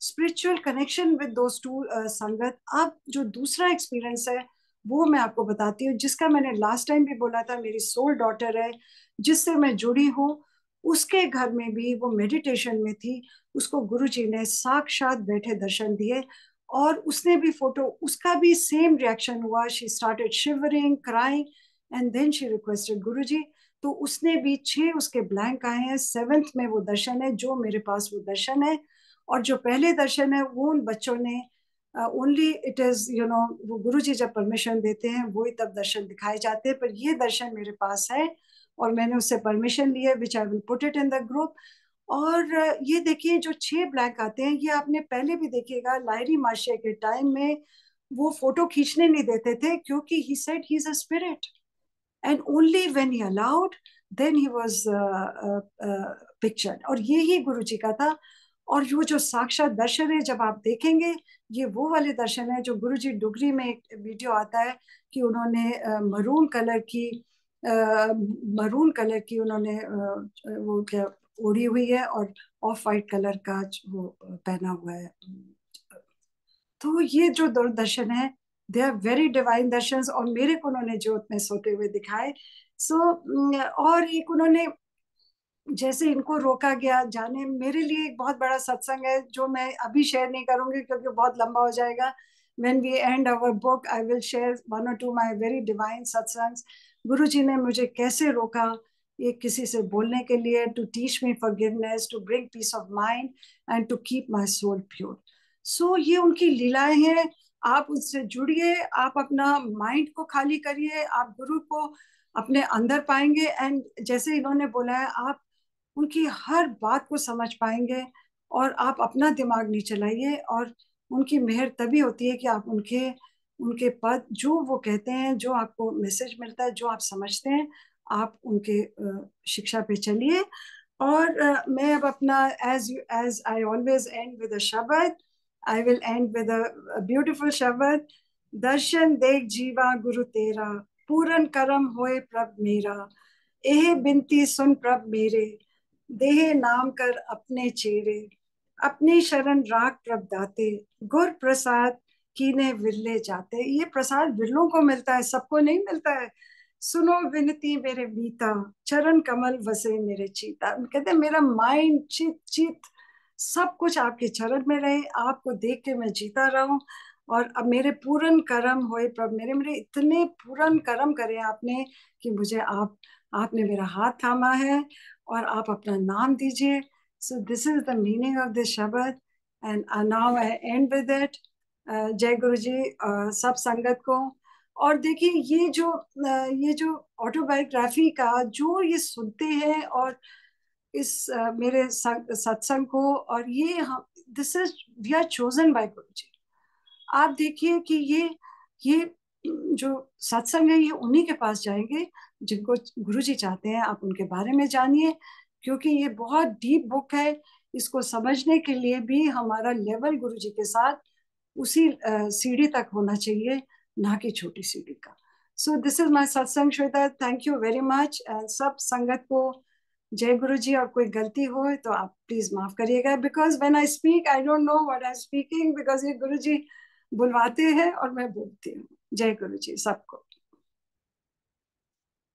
spiritual connection with those two संगत। अब जो दूसरा एक्सपीरियंस है वो मैं आपको बताती हूँ, जिसका मैंने लास्ट टाइम भी बोला था, मेरी सोल डॉटर है जिससे मैं जुड़ी हूँ, उसके घर में भी वो मेडिटेशन में थी, उसको गुरुजी ने साक्षात बैठे दर्शन दिए, और उसने भी फोटो, उसका भी सेम रिएक्शन हुआ, she started shivering, crying, and then she requested Guruji. तो उसने भी 6 उसके ब्लैंक आए हैं, 7th में वो दर्शन है जो मेरे पास वो दर्शन है। और जो पहले दर्शन है वो उन बच्चों ने ओनली इट इज वो गुरु जी जब परमिशन देते हैं वही तब दर्शन दिखाए जाते हैं, पर ये दर्शन मेरे पास है और मैंने उससे परमिशन ली है, which I will put it in the group. और ये देखिए जो 6 ब्लैक आते हैं, ये आपने पहले भी देखिएगा लाहिरी माशिया के टाइम में वो फोटो खींचने नहीं देते थे, क्योंकि he said he is a spirit, and only when he allowed then he was pictured. और ये ही गुरु जी का था। और वो जो साक्षात दर्शन है जब आप देखेंगे, ये वो वाले दर्शन है जो गुरु जी डुगरी में एक वीडियो आता है कि उन्होंने मरून कलर की उन्होंने वो क्या ओढ़ी हुई है, और ऑफ वाइट कलर का वो पहना हुआ है। तो ये जो दर्शन है, दे आर वेरी डिवाइन दर्शन, और मेरे को उन्होंने ज्योत में सोते हुए दिखाए। सो और एक उन्होंने जैसे इनको रोका गया जाने, मेरे लिए एक बहुत बड़ा सत्संग है जो मैं अभी शेयर नहीं करूंगी क्योंकि बहुत लंबा हो जाएगा। When we end our book, I will share 1 or 2 my very divine satsangs. गुरु जी ने मुझे कैसे रोका ये किसी से बोलने के लिए, to teach me forgiveness, to bring peace of mind and to keep my soul pure. So ये उनकी लीलाएं हैं। आप उससे जुड़िए, आप अपना माइंड को खाली करिए, आप गुरु को अपने अंदर पाएंगे, एंड जैसे इन्होंने बोला है आप उनकी हर बात को समझ पाएंगे। और आप अपना दिमाग नहीं चलाइए, और उनकी मेहर तभी होती है कि आप उनके उनके पद जो वो कहते हैं, जो आपको मैसेज मिलता है, जो आप समझते हैं, आप उनके शिक्षा पे चलिए। और मैं अब अपना as I always end with a shabd, I will end with a beautiful shabd. दर्शन देख जीवा गुरु तेरा, पूरन करम होए प्रभ मेरा। एह बिनती सुन प्रभ मेरे, देह नाम कर अपने चेरे। अपनी शरण राख प्रभ दाते, गुर प्रसाद कीने विरले जाते। ये प्रसाद विरलों को मिलता है, सबको नहीं मिलता है। सुनो विनती मेरे मीता, चरण कमल वसे मेरे चीता। कहते हैं मेरा माइंड चित चित सब कुछ आपके चरण में रहे, आपको देख के मैं जीता रहूं। और अब मेरे पूरन कर्म होए प्रभु मेरे, मेरे इतने पूरन कर्म करे आपने कि मुझे आपने मेरा हाथ थामा है, और आप अपना नाम दीजिए। So this is the meaning of this shabd, and now I end with it. जय गुरु जी सब संगत को। और देखिए ये जो ऑटोबायोग्राफी का जो ये सुनते हैं, और इस मेरे सत्संग को, और ये हम this is we are chosen by Guru ji. आप देखिए कि ये जो सत्संग है, ये उन्हीं के पास जाएंगे जिनको गुरु जी चाहते हैं आप उनके बारे में जानिए, क्योंकि ये बहुत डीप बुक है। इसको समझने के लिए भी हमारा लेवल गुरु जी के साथ उसी सीढ़ी तक होना चाहिए, ना कि छोटी सीढ़ी का। सो दिस इज माय सत्संग Shweta, thank you very much. सब संगत को जय गुरु जी। और कोई गलती हो तो आप प्लीज माफ करिएगा, because when I speak I don't know what I am speaking, because ये गुरु जी बुलवाते हैं और मैं बोलती हूँ। जय गुरु जी सबको।